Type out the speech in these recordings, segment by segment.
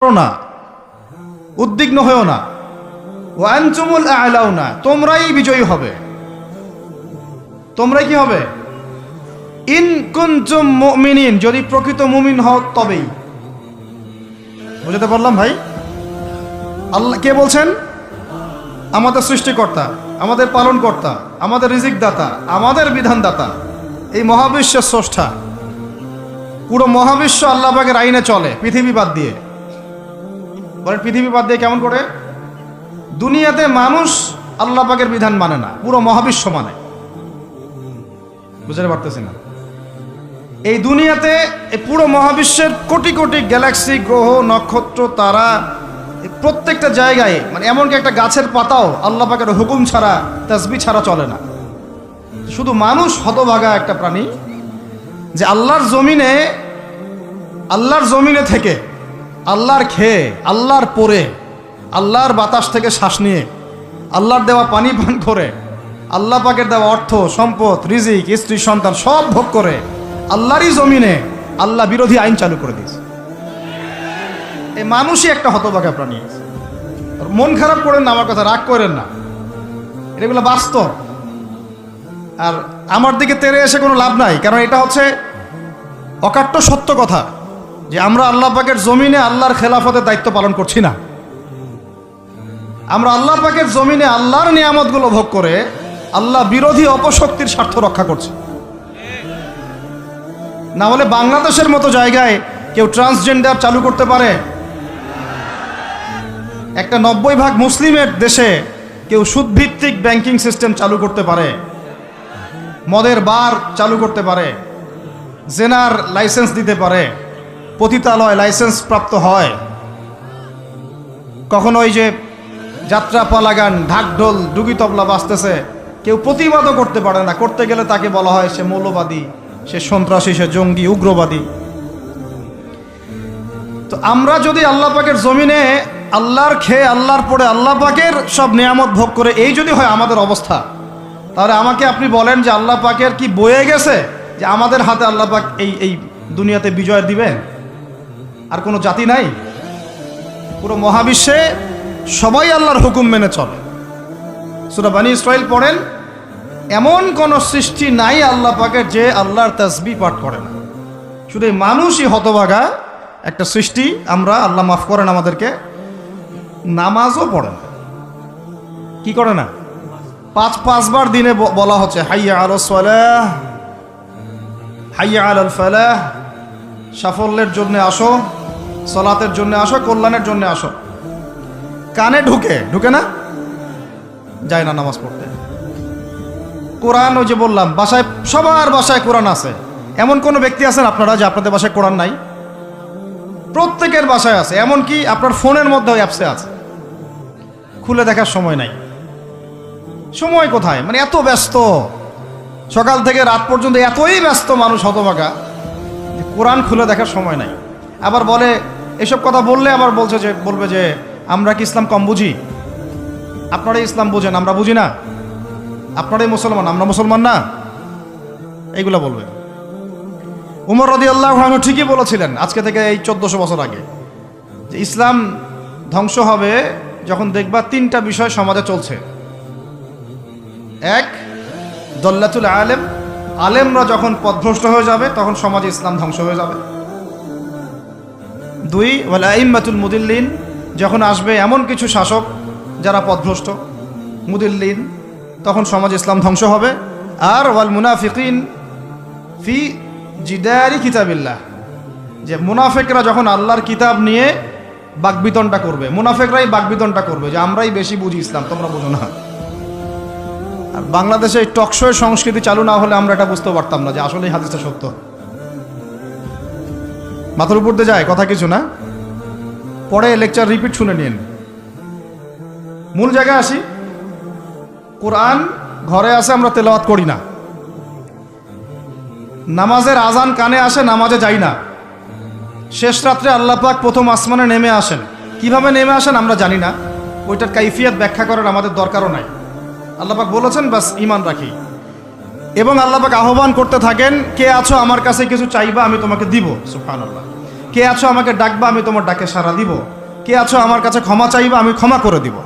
না, উদ্বিগ্ন হয়েও না। ওয়া আনতুমুল আ'লাউনা, তোমরাই বিজয়ী হবে। তোমরাই কি হবে? ইন কুনতুম মুমিনিন, যদি প্রকৃত মুমিন হও তবেই। বুঝতে পারলাম ভাই? আল্লাহ কে বলছেন? আমাদের সৃষ্টিকর্তা, আমাদের পালনকর্তা, আমাদের রিজিক দাতা, আমাদের বিধানদাতা, এই মহাবিশ্বের স্রষ্টা। পুরো মহাবিশ্ব আল্লাহ পাকের আইনে চলে, পৃথিবী বাদ দিয়ে। বলেন পৃথিবী বাদ দিয়ে কেমন করে? দুনিয়াতে মানুষ আল্লাহ পাকের বিধান মানে না, পুরো মহাবিশ্ব মানে। বুঝতে পারতেছি না? এই দুনিয়াতে এই পুরো মহাবিশ্বের কোটি কোটি গ্যালাক্সি, গ্রহ, নক্ষত্র, তারা, প্রত্যেকটা জায়গায়, মানে এমনকি একটা গাছের পাতাও আল্লাহ পাকের হুকুম ছাড়া, তাসবিহ ছাড়া চলে না। শুধু মানুষ হতভাগা একটা প্রাণী, যে আল্লাহর জমিনে থেকে, আল্লাহর খেয়ে, আল্লাহর পরে, আল্লাহর বাতাস থেকে শ্বাস নিয়ে, আল্লাহর দেওয়া পানি পান করে, আল্লাহ পাকের দেওয়া অর্থ, সম্পদ, রিজিক, স্ত্রী, সন্তান সব ভোগ করে আল্লাহরই জমিনে আল্লাহ বিরোধী আইন চালু করে দিয়েছে। এই মানুষই একটা হতভাগা প্রাণী। মন খারাপ করেন না, আমার কথা রাগ করেন না, এগুলো বাস্তব। আর আমার দিকে তেড়ে এসে কোনো লাভ নাই, কারণ এটা হচ্ছে অকাট্য সত্য কথা, যে আমরা আল্লাহ পাকের জমিনে আল্লাহর খেলাফতের দায়িত্ব পালন করছি না। আমরা আল্লাহ পাকের জমিনে আল্লাহর নিয়ামতগুলো ভোগ করে আল্লাহ বিরোধী অপশক্তির স্বার্থ রক্ষা করছে। না হলে বাংলাদেশের মতো জায়গায় কেউ ট্রান্সজেন্ডার চালু করতে পারে? একটা 90% মুসলিমের দেশে কেউ সুদভিত্তিক ব্যাংকিং সিস্টেম চালু করতে পারে? মদের বার চালু করতে পারে? জেনার লাইসেন্স দিতে পারে? পতিতালয় লাইসেন্স প্রাপ্ত হয়? কখনো ওই যে যাত্রা পালাগান, ঢাকঢোল, ডুগি তবলা বাজতেছে, কেউ প্রতিবাদও করতে পারে না। করতে গেলে তাকে বলা হয় সে মৌলবাদী, সে সন্ত্রাসী, সে জঙ্গি, উগ্রবাদী। তো আমরা যদি আল্লাহ পাকের জমিনে আল্লাহর খেয়ে, আল্লাহর পরে, আল্লাহ পাকের সব নিয়ামত ভোগ করে এই যদি হয় আমাদের অবস্থা, তাহলে আমাকে আপনি বলেন যে আল্লাহ পাকের কি বয়ে গেছে যে আমাদের হাতে আল্লাহ পাক এই দুনিয়াতে বিজয় দিবেন? আর কোনো জাতি নাই? পুরো মহাবিশ্বে সবাই আল্লাহর হুকুম মেনে চলে। সূরা বনী ইসরাঈল পড়েন, এমন কোন সৃষ্টি নাই আল্লাহ পাকের যে আল্লাহর তাসবিহ পাঠ করে না। শুধু মানুষই হতভাগা একটা সৃষ্টি। আমরা, আল্লাহ মাফ করেন আমাদেরকে, নামাজও পড়ে না। কি করে না? পাঁচবার দিনে বলা হচ্ছে হাইয়া আলাস সালাহ, হাইয়া আলাল ফালাহ, সাফল্যের জন্য আসো, সালাতের জন্য আসো, কল্যাণের জন্য আসো। কানে ঢুকে না, যায় না নামাজ পড়তে। কোরআন, ওই যে বললাম, বাসায়, সবার বাসায় কোরআন আছে। এমন কোন ব্যক্তি আছেন আপনারা যে আপনাদের বাসায় কোরআন নাই? প্রত্যেকের বাসায় আছে। এমনকি আপনার ফোনের মধ্যে অ্যাপসে আছে, খুলে দেখার সময় নাই। সময় কোথায়? মানে এত ব্যস্ত, সকাল থেকে রাত পর্যন্ত এতই ব্যস্ত মানুষ হতভাগা, কোরআন খুলে দেখার সময় নাই। আবার বলে, এসব কথা বললে আবার বলবে যে আমরা কি ইসলাম কম বুঝি? আপনারাই ইসলাম বুঝেন, আমরা বুঝি না। আপনারাই মুসলমান, আমরা মুসলমান না, এইগুলা বলবে। উমর রাদিয়াল্লাহু আনহু ঠিকই বলেছিলেন আজকে থেকে এই 1400 বছর আগে, যে ইসলাম ধ্বংস হবে যখন দেখবা 3টা বিষয় সমাজে চলছে। 1, দল্লাতুল আলেম, আলেমরা যখন পথভ্রষ্ট হয়ে যাবে তখন সমাজে ইসলাম ধ্বংস হয়ে যাবে। 2, ওয়াল আইম্মাতুল মুদিল্লিন, যখন আসবে এমন কিছু শাসক যারা পথভ্রষ্ট, মুদিল্লিন, তখন সমাজ ইসলাম ধ্বংস হবে। আর ওয়াল মুনাফিকিন ফি জিদারি কিতাবিল্লাহ, যে মুনাফিকরা যখন আল্লাহর কিতাব নিয়ে বাকবিতনটা করবে, মুনাফিকরাই বাকবিতনটা করবে যে আমরাই বেশি বুঝি ইসলাম, তোমরা বুঝো না। আর বাংলাদেশে এই টকশোয়ের সংস্কৃতি চালু না হলে আমরা এটা বুঝতে পারতাম না যে আসলে এই হাদিসটা সত্য। মাথার উপর দিয়ে যায় কথা কিছু না, পরে লেকচার রিপিট শুনে নিন। মূল জায়গায় আসি। কোরআন ঘরে আসে, আমরা তেলাওয়াত করি না। নামাজের আজান কানে আসে, নামাজে যাই না। শেষ রাত্রে আল্লাহ পাক প্রথম আসমানে নেমে আসেন। কিভাবে নেমে আসেন আমরা জানি না, ওইটার কাইফিয়াত ব্যাখ্যা করার আমাদের দরকারও নাই। আল্লাহ পাক বলেছেন, বাস ঈমান রাখি। এবং আল্লাহ পাক আহ্বান করতে থাকেন, কে আছো আমার কাছে কিছু চাইবা, আমি তোমাকে দিব। সুবহানাল্লাহ। কে আছো আমাকে ডাকবা, আমি তোমার ডাকে সাড়া দিব। কে আছো আমার কাছে ক্ষমা চাইবা, আমি ক্ষমা করে দিব।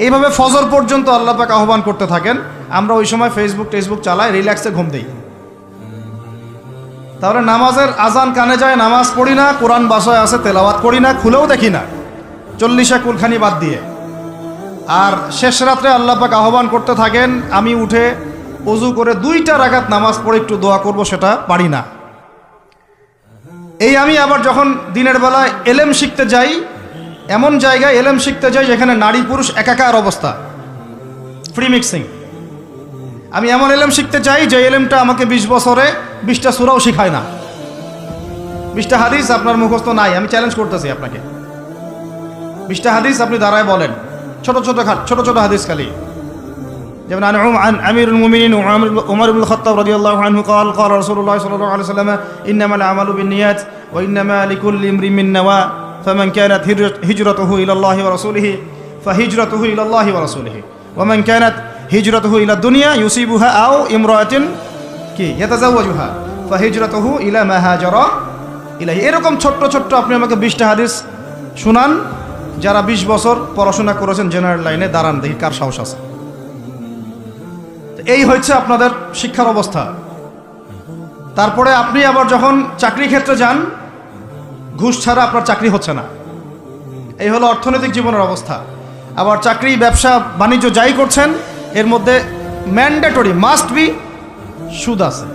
এইভাবে ফজর পর্যন্ত আল্লাহ পাক আহ্বান করতে থাকেন। আমরা ওই সময় টেসবুক চালাই, রিল্যাক্সে ঘুম দিই। তাহলে নামাজের আজান কানে যায়, নামাজ পড়ি না, কোরআন বাসায় আছে তেলাওয়াত করি না, খুলেও দেখি না, 40 কুলখানি বাদ দিয়ে। আর শেষ রাত্রে আল্লাহ পাক আহ্বান করতে থাকেন, আমি উঠে ওযু করে 2টা রাকাত নামাজ পড়ে একটু দোয়া করব, সেটা পারি না। এই আমি আবার যখন দিনের বেলায় এলেম শিখতে যাই, এমন জায়গায় এলেম শিখতে যাই যেখানে নারী পুরুষ একাকার অবস্থা, ফ্রি মিক্সিং। আমি এমন এলেম শিখতে চাই যে এলেমটা আমাকে 20 বছরে 20টা সূরাও শিখায় না, 20টা হাদিস আপনার মুখস্থ নাই। আমি চ্যালেঞ্জ করতেছি আপনাকে, 20টা হাদিস আপনি দাঁড়ায় বলেন, ছোট ছোট হাদিস খালি। যেমন عن أمير المؤمنين عمر بن الخطاب رضي الله عنه قال قال رسول الله صلى الله عليه وسلم إنما الأعمال بالنيات وإنما لكل امرئ ما نوى فمن كانت هجرته إلى الله ورسوله فهجرته إلى الله ورسوله ومن كانت هجرته إلى الدنيا يصيبها أو امرأة يتزوجها فهجرته إلى ما هاجر إليه। এরকম ছোট্ট আপনি আমাকে 20টা হাদিস শুনান, যারা 20 বছর পড়াশোনা করেছেন জেনারেল লাইনে, দাঁড়ান দেখি কার সাহস আছে। এই হচ্ছে আপনাদের শিক্ষার অবস্থা। তারপরে আপনি আবার যখন চাকরি ক্ষেত্রে যান, ঘুষ ছাড়া আপনার চাকরি হচ্ছে না। এই হলো অর্থনৈতিক জীবনের অবস্থা। আবার চাকরি, ব্যবসা, বাণিজ্য যাই করছেন, এর মধ্যে ম্যান্ডেটরি মাস্ট বি সুদ আছে।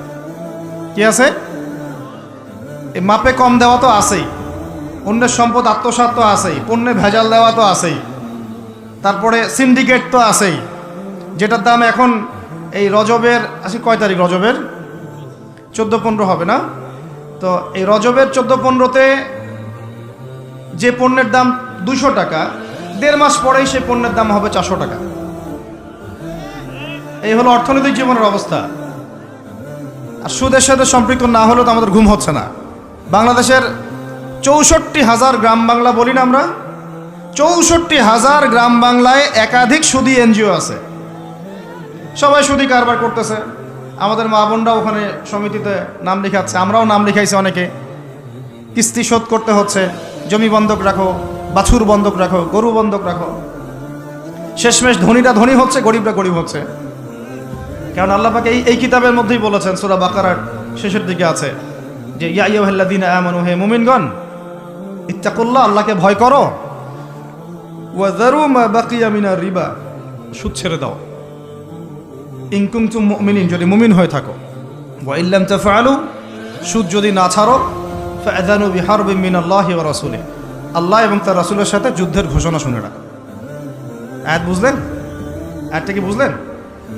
কি আছে? এই মাপে কম দেওয়া তো আছেই, অন্যের সম্পদ আত্মসাৎ তো আছেই, পণ্যে ভেজাল দেওয়া তো আছেই, তারপরে সিন্ডিকেট তো আছেই, যেটার দাম এখন এই রজবের, আজকে কয় তারিখ? রজবের 14-15 হবে না? তো এই রজবের 14-15-তে যে পণ্যের দাম 200 টাকা, 1.5 মাস পরেই সেই পণ্যের দাম হবে 400 টাকা। এই হলো অর্থনৈতিক জীবনের অবস্থা। আর সুদের সাথে সম্পৃক্ত না হলেও তো আমাদের ঘুম হচ্ছে না। বাংলাদেশের 64,000 গ্রাম বাংলা বলি না আমরা, 64,000 গ্রাম বাংলায় একাধিক সুদী এনজিও আছে, সবাই সুদী কারবার করতেছে। আমাদের মা বোনরা ওখানে সমিতিতে নাম লেখাচ্ছে, আমরাও নাম লিখাইছি অনেকে। কিস্তি শোধ করতে হচ্ছে, জমি বন্ধক রাখো, বাছুর বন্ধক রাখো, গরু বন্ধক রাখো। শেষমেশ ধনীরা ধনী হচ্ছে, গরিবরা গরিব হচ্ছে। কারণ আল্লাহ পাক এই কিতাবের মধ্যেই বলেছেন, সূরা বাকারার শেষের দিকে আছে যে ইয়া আইয়ুহাল্লাযীনা আমানু, হে মুমিনগণ, ইত্তাকুল্লাহ, আল্লাহকে ভয় করো, ওয়া যারু মা বাকিয়া মিনার রিবা, সুদ ছেড়ে দাও, ইন কুনতুম মুমিনিন, যদি মুমিন হয়ে থাকো, ওয়া ইল্লাম তাফআলু, সুদ যদি না ছাড়ো, ফাআযানু বিহারবিন মিনাল্লাহি ওয়া রাসূলিহি, আল্লাহ এবং তার রাসূলের সাথে যুদ্ধের ঘোষণা শুনে রাখো। আয়াত বুঝলেন? আয়াতটা কি বুঝলেন?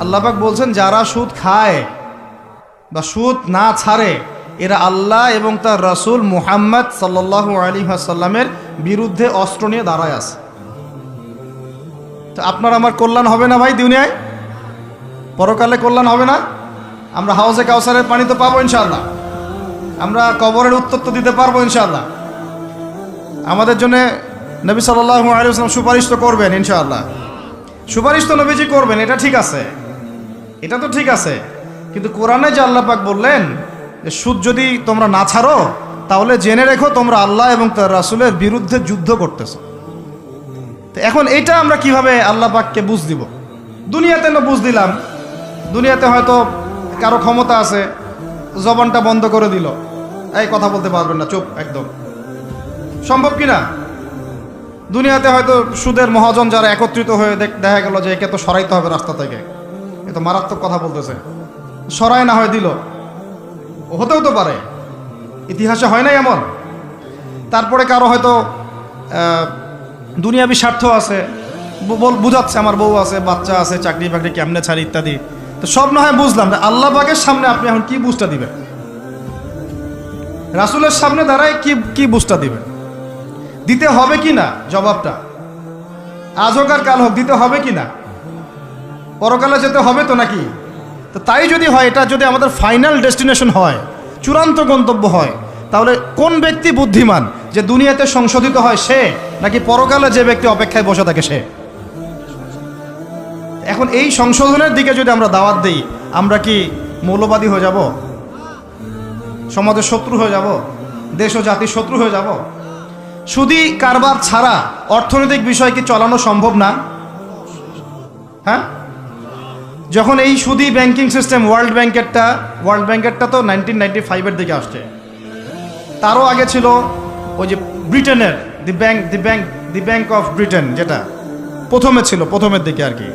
আল্লাহ পাক বলছেন যারা সুদ খায় বা সুদ না ছাড়ে, এরা আল্লাহ এবং তার রাসূল মুহাম্মদ সাল্লাল্লাহু আলাইহি ওয়াসাল্লামের বিরুদ্ধে অস্ত্র নিয়ে দাঁড়ায় আছে। তো আপনার আমার কল্যাণ হবে না ভাই? দুনিয়ায় পরকালে কল্যাণ হবে না? আমরা হাউজে কাউসারের পানি তো পাবো ইনশাআল্লাহ, আমরা কবরের উত্তর তো দিতে পারবো ইনশাআল্লাহ। আমাদের জন্য নবী সাল্লাল্লাহু আলাইহি ওয়াসাল্লাম সুপারিশ তো করবেন ইনশাআল্লাহ, সুপারিশ তো নবীজি করবেন, এটা ঠিক আছে, এটা তো ঠিক আছে। কিন্তু কোরআনে যে আল্লাহ পাক বললেন যে সুদ যদি তোমরা না ছাড়ো, তাহলে জেনে রেখো তোমরা আল্লাহ এবং তার রাসূলের বিরুদ্ধে যুদ্ধ করতেছো। তো এখন এইটা আমরা কিভাবে আল্লাহ পাককে বুঝ দিব? দুনিয়াতে না বুঝ দিলাম, দুনিয়াতে হয়তো কারো ক্ষমতা আছে, জবানটা বন্ধ করে দিল, এই কথা বলতে পারবেন না, চুপ একদম, সম্ভব কিনা? দুনিয়াতে হয়তো সুদের মহাজন যারা একত্রিত হয়ে দেখা গেল যে একে তো সরাইতে হবে রাস্তা থেকে, এ তো মারাত্মক কথা বলতেছে, সরাই না হয় দিল, হতেও তো পারে, ইতিহাসে হয় নাই এমন। তারপরে কারো হয়তো দুনিয়াবি স্বার্থ আছে, বুঝাচ্ছে আমার বউ আছে, বাচ্চা আছে, চাকরি বাকরি কেমনে ছাড়ি ইত্যাদি। তো সব না হয় বুঝলাম, আল্লাহ পাকের সামনে আপনি এখন কি বুঝটা দিবেন? রাসূলের সামনে দাঁড়ায় কি বুঝটা দিবেন? দিতে হবে কি না জবাবটা? আজ হোক আর কাল হোক দিতে হবে কি না? পরকালে যেতে হবে তো নাকি? তো তাই যদি হয়, এটা যদি আমাদের ফাইনাল ডেস্টিনেশন হয়, চূড়ান্ত গন্তব্য হয়, তাহলে কোন ব্যক্তি বুদ্ধিমান, যে দুনিয়াতে সংশোধিত হয় সে, নাকি পরকালে যে ব্যক্তি অপেক্ষায় বসে থাকে সে? এখন এই সংশোধনের দিকে যদি আমরা দাওয়াত দিই, আমরা কি মৌলবাদী হয়ে যাব? সমাজের শত্রু হয়ে যাব? দেশ ও জাতির শত্রু হয়ে যাব? সুদী কারবার ছাড়া অর্থনৈতিক বিষয় কি চালানো সম্ভব না? হ্যাঁ, যখন এই সুদী ব্যাংকিং সিস্টেম ওয়ার্ল্ড ব্যাংকেরটা তো 1995-এর দিকে আসছে। তারও আগে ছিল ওই যে ব্রিটেনের দি ব্যাংক অফ ব্রিটেন, যেটা প্রথমে ছিল, প্রথমের দিকে আর কি।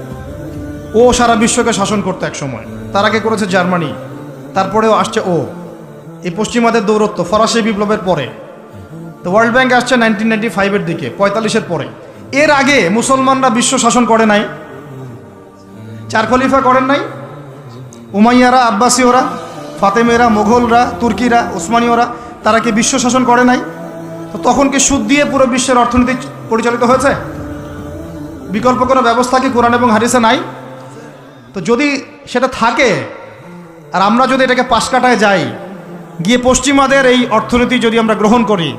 ও সারা বিশ্বকে শাসন করতে এক সময়। তার আগে করেছে জার্মানি, তারপরেও আসছে ও। এই পশ্চিমাদের দৌরত্ব ফরাসি বিপ্লবের পরে। তো ওয়ার্ল্ড ব্যাংক আসছে 1995-এর দিকে, 45-এর পরে। এর আগে মুসলমানরা বিশ্ব শাসন করে নাই? 4 খলিফা করেন নাই? উমাইয়ারা, আব্বাসীয়রা, ফাতেমেরা, মোগলরা, তুর্কিরা, ওসমানীয়রা, তারা কি বিশ্ব শাসন করে নাই? তো তখন কি সুদ দিয়ে পুরো বিশ্বের অর্থনীতি পরিচালিত হয়েছে? বিকল্প কোনো ব্যবস্থা কি কোরআন এবং হাদিসে নাই? তো যদি সেটা থাকে, আর আমরা যদি এটাকে পাশ কাটায় যাই, গিয়ে পশ্চিমাদের এই অর্থনীতি যদি আমরা গ্রহণ করি,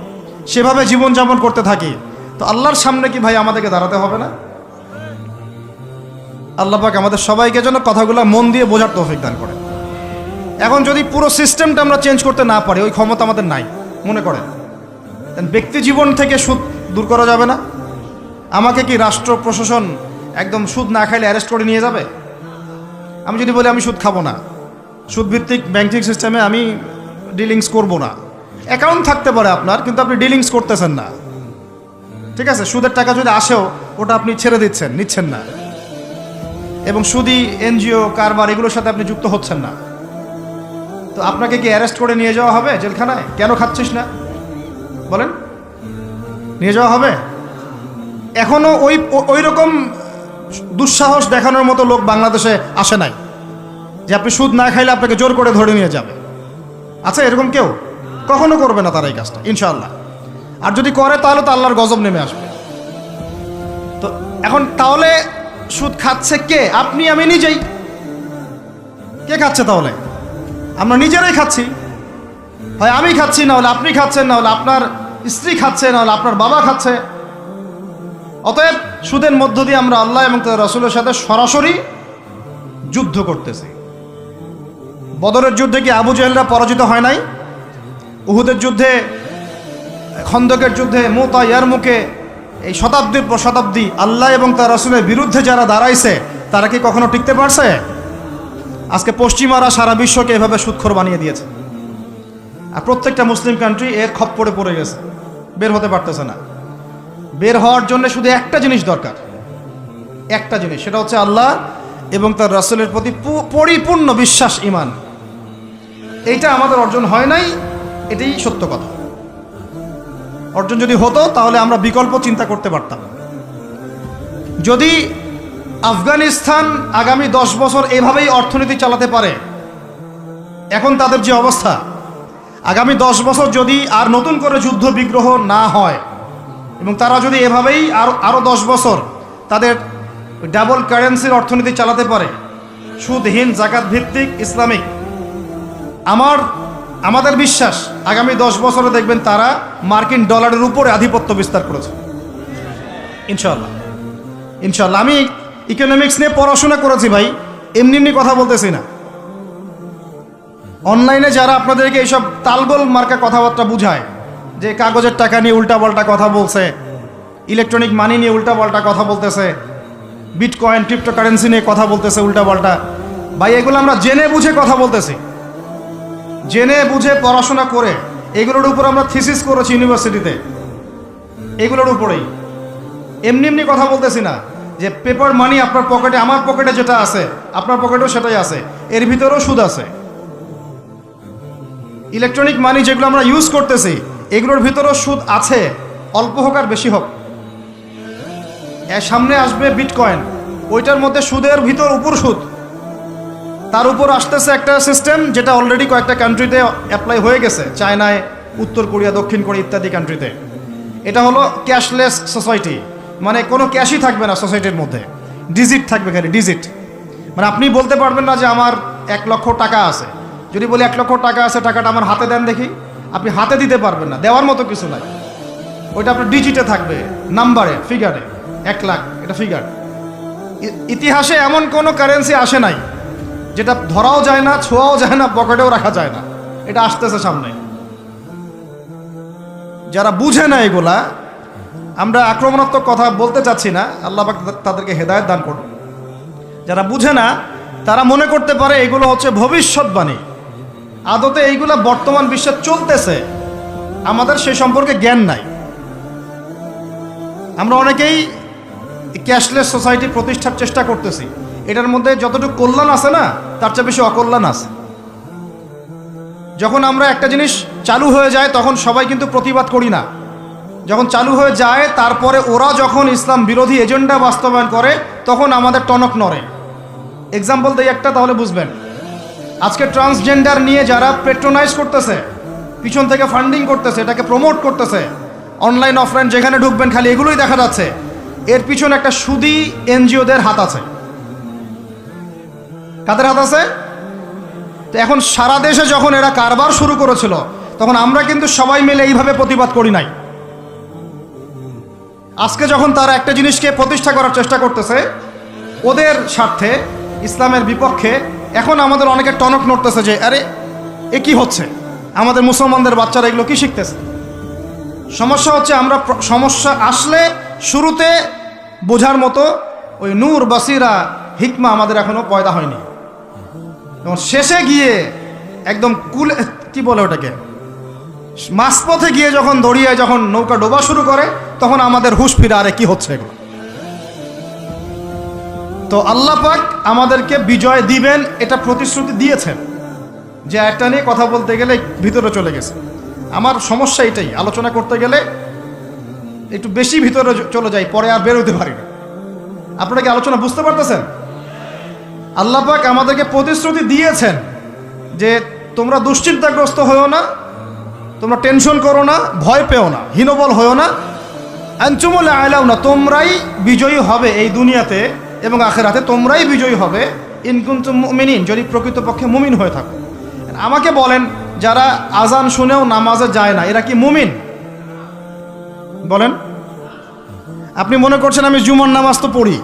সেভাবে জীবনযাপন করতে থাকি, তো আল্লাহর সামনে কি ভাই আমাদেরকে দাঁড়াতে হবে না? আল্লাহ পাক আমাদের সবাইকে যেন কথাগুলো মন দিয়ে বোঝার তৌফিক দান করে। এখন যদি পুরো সিস্টেমটা আমরা চেঞ্জ করতে না পারি, ওই ক্ষমতা আমাদের নাই মনে করেন, ব্যক্তি জীবন থেকে সুদ দূর করা যাবে না? আমাকে কি রাষ্ট্র প্রশাসন একদম সুদ না খাইলে অ্যারেস্ট করে নিয়ে যাবে? আমি যদি বলি আমি সুদ খাবো না, সুদ ভিত্তিক ব্যাংকিং সিস্টেমে আমি ডিলিংস করব না, অ্যাকাউন্ট থাকতে পারে আপনার, কিন্তু আপনি ডিলিংস করতেছেন না, ঠিক আছে? সুদের টাকা যদি আসেও ওটা আপনি ছেড়ে দিচ্ছেন, নিচ্ছেন না, এবং সুদী এনজিও কারবার এগুলোর সাথে আপনি যুক্ত হচ্ছেন না, তো আপনাকে কি অ্যারেস্ট করে নিয়ে যাওয়া হবে জেলখানায়? কেন খাচ্ছিস না বলেন, নিয়ে যাওয়া হবে? এখনো ওই রকম দুঃসাহস দেখানোর মতো লোক বাংলাদেশে আসে নাই যে আপনি সুদ না খাইলে আপনাকে জোর করে ধরে নিয়ে যাবে। আচ্ছা, এরকম কেউ কখনো করবে না তারা এই কাজটা, ইনশাআল্লাহ। আর যদি করে তাহলে তো আল্লাহর গজব নেমে আসবে। তো এখন তাহলে সুদ খাচ্ছে কে? আপনি, আমি নিজেই। কে খাচ্ছে তাহলে? আমরা নিজেরাই খাচ্ছি। হয় আমি খাচ্ছি, না হলে আপনি খাচ্ছেন, না হলে আপনার স্ত্রী খাচ্ছে, না হলে আপনার বাবা খাচ্ছে। অতএব সুদের মধ্য দিয়ে আমরা আল্লাহ এবং তার রাসূলের সাথে সরাসরি যুদ্ধ করতেছি। বদরের যুদ্ধে কি আবু জেহেলরা পরাজিত হয় নাই? উহুদের যুদ্ধে, খন্দকের যুদ্ধে, মুতা, ইয়ারমুকে, এই শতাব্দীর পর শতাব্দী আল্লাহ এবং তার রাসূলের বিরুদ্ধে যারা দাঁড়াইছে, তারা কি কখনো টিকতে পারছে? আজকে পশ্চিমারা সারা বিশ্বকে এভাবে সুদখোর বানিয়ে দিয়েছে, আর প্রত্যেকটা মুসলিম কান্ট্রি এর খপ্পরে পড়ে গেছে, বের হতে পারতেছে না। বের হওয়ার জন্য শুধু একটা জিনিস দরকার, একটা জিনিস, সেটা হচ্ছে আল্লাহ এবং তার রাসূলের প্রতি পরিপূর্ণ বিশ্বাস, ঈমান। এইটা আমাদের অর্জন হয় নাই, এটাই সত্য কথা। অর্জন যদি হতো তাহলে আমরা বিকল্প চিন্তা করতে পারতাম। যদি আফগানিস্তান আগামী 10 বছর এভাবেই অর্থনীতি চালাতে পারে, এখন তাদের যে অবস্থা, আগামী 10 বছর যদি আর নতুন করে যুদ্ধ বিগ্রহ না হয় এবং তারা যদি এভাবেই আরও 10 বছর তাদের ডাবল কারেন্সির অর্থনীতি চালাতে পারে, সুদহীন, জাকাত ভিত্তিক, ইসলামিক, আমাদের বিশ্বাস আগামী 10 বছরে দেখবেন তারা মার্কিন ডলারের উপরে আধিপত্য বিস্তার করেছে, ইনশাআল্লাহ। ইনশাআল্লাহ। আমি ইকোনমিক্স নিয়ে পড়াশোনা করেছি ভাই, এমনি এমনি কথা বলতেছি না। অনলাইনে যারা আপনাদেরকে এইসব তালগোল মার্কা কথাবার্তা বুঝায়, যে কাগজের টাকা নিয়ে উল্টাপাল্টা কথা বলছে, ইলেকট্রনিক মানি নিয়ে উল্টাপাল্টা কথা বলতেছে, বিটকয়েন, ক্রিপ্টোকারেন্সি নিয়ে কথা বলতেছে উল্টাপাল্টা, ভাই এগুলো আমরা জেনে বুঝে কথা বলতেছি, জেনে বুঝে পড়াশোনা করে। এগুলোর উপর আমরা থিসিস করেছি ইউনিভার্সিটিতে, এগুলোর উপরেই। এমনি এমনি কথা বলতেছি না যে পেপার মানি আপনার পকেটে, আমার পকেটে যেটা আছে আপনার পকেটেও সেটাই আছে, এর ভিতরেও সুদ আছে। ইলেকট্রনিক মানি যেগুলো আমরা ইউজ করতেছি, এগুলোর ভিতরেও সুদ আছে, অল্প হোক আর বেশি হোক। এর সামনে আসবে বিটকয়েন, ওইটার মধ্যে সুদের ভিতর উপর সুদ, তার উপর আসতেছে একটা সিস্টেম যেটা অলরেডি কয়েকটা কান্ট্রিতে অ্যাপ্লাই হয়ে গেছে, চায়নায়, উত্তর কোরিয়া, দক্ষিণ কোরিয়া ইত্যাদি কান্ট্রিতে। এটা হলো ক্যাশলেস সোসাইটি, মানে কোনো ক্যাশই থাকবে না সোসাইটির মধ্যে, ডিজিট থাকবে, খালি ডিজিট। মানে আপনি বলতে পারবেন না যে আমার 1 লক্ষ টাকা আছে। যদি বলি 1 লক্ষ টাকা আছে, টাকাটা আমার হাতে দেন দেখি, আপনি হাতে দিতে পারবেন না, দেওয়ার মতো কিছু নাই। ওইটা আপনার ডিজিটে থাকবে, নাম্বারে, ফিগারে। 1 লাখ এটা ফিগার। ইতিহাসে এমন কোনো কারেন্সি আসে নাই যেটা ধরাও যায় না, ছোঁয়াও যায় না, পকেটেও রাখা যায় না। এটা আসতেছে সামনে। যারা বুঝে না এগুলা, আমরা আক্রমণাত্মক কথা বলতে চাচ্ছি না, আল্লাহ পাক তাদেরকে হেদায়েত দান করুন। যারা বুঝে না তারা মনে করতে পারে এগুলো হচ্ছে ভবিষ্যৎবাণী, আদতে এইগুলা বর্তমান বিশ্বে চলতেছে, আমাদের সে সম্পর্কে জ্ঞান নাই। আমরা অনেকেই ক্যাশলেস সোসাইটি প্রতিষ্ঠার চেষ্টা করতেছি, এটার মধ্যে যতটুকু কল্যাণ আছে না তার চেয়ে বেশি অকল্যাণ আছে। যখন আমরা একটা জিনিস চালু হয়ে যায় তখন সবাই কিন্তু প্রতিবাদ করি না, যখন চালু হয়ে যায় তারপরে ওরা যখন ইসলাম বিরোধী এজেন্ডা বাস্তবায়ন করে তখন আমাদের টনক নড়ে। এক্সাম্পল দেই একটা, তাহলে বুঝবেন। আজকে ট্রান্সজেন্ডার নিয়ে যারা পেট্রোনাইজ করতেছে, পিছন থেকে ফান্ডিং করতেছে, এটাকে প্রমোট করতেছে, অনলাইন অফলাইন যেখানে ঢুকবেন খালি এগুলোই দেখা যাচ্ছে, এর পিছনে একটা সুদী এনজিওদের হাত আছে। কাদের হাত আছে? তো এখন সারা দেশে যখন এরা কারবার শুরু করেছিল তখন আমরা কিন্তু সবাই মিলে এইভাবে প্রতিবাদ করি নাই। আজকে যখন তারা একটা জিনিসকে প্রতিষ্ঠা করার চেষ্টা করতেছে ওদের স্বার্থে, ইসলামের বিপক্ষে, এখন আমাদের অনেকে টনক নড়তেছে যে আরে এ কি হচ্ছে, আমাদের মুসলমানদের বাচ্চারা এগুলো কি শিখতেছে। সমস্যা হচ্ছে আমরা সমস্যা আসলে শুরুতে বোঝার মতো ওই নূর, বাসিরা, হিকমা আমাদের এখনো পয়দা হয়নি। এবং শেষে গিয়ে একদম কি বলে ওটাকে, মাঝপথে গিয়ে যখন দড়িয়ে যখন নৌকা ডোবা শুরু করে তখন আমাদের হুঁশ ফিরে, আরে কি হচ্ছে এগুলো। তো আল্লাহ পাক আমাদেরকে বিজয় দিবেন এটা প্রতিশ্রুতি দিয়েছেন, যে একটা নিয়ে কথা বলতে গেলে ভিতরে চলে গেছে। আমার সমস্যা এটাই, আলোচনা করতে গেলে একটু বেশি ভিতরে চলে যাই, পরে আর বেরোতে পারি না। আপনারা কি আলোচনা বুঝতে পারতেছেন? আল্লাহ পাক আমাদেরকে প্রতিশ্রুতি দিয়েছেন যে তোমরা দুশ্চিন্তাগ্রস্ত হয়েও না, তোমরা টেনশন করো না, ভয় পেও না, হীনবল হয়েও না, আনতুমুল আ'লাউনা, তোমরাই বিজয়ী হবে এই দুনিয়াতে এবং আখিরাতে, তোমরাই বিজয়ী হবে ইন কুনতুম মুমিনিন, যদি প্রকৃতপক্ষে মুমিন হয়ে থাকো। আমাকে বলেন, যারা আজান শুনেও নামাজে যায় না এরা কি মুমিন? বলেন। আপনি মনে করছেন আমি জুমার নামাজ তো পড়ি,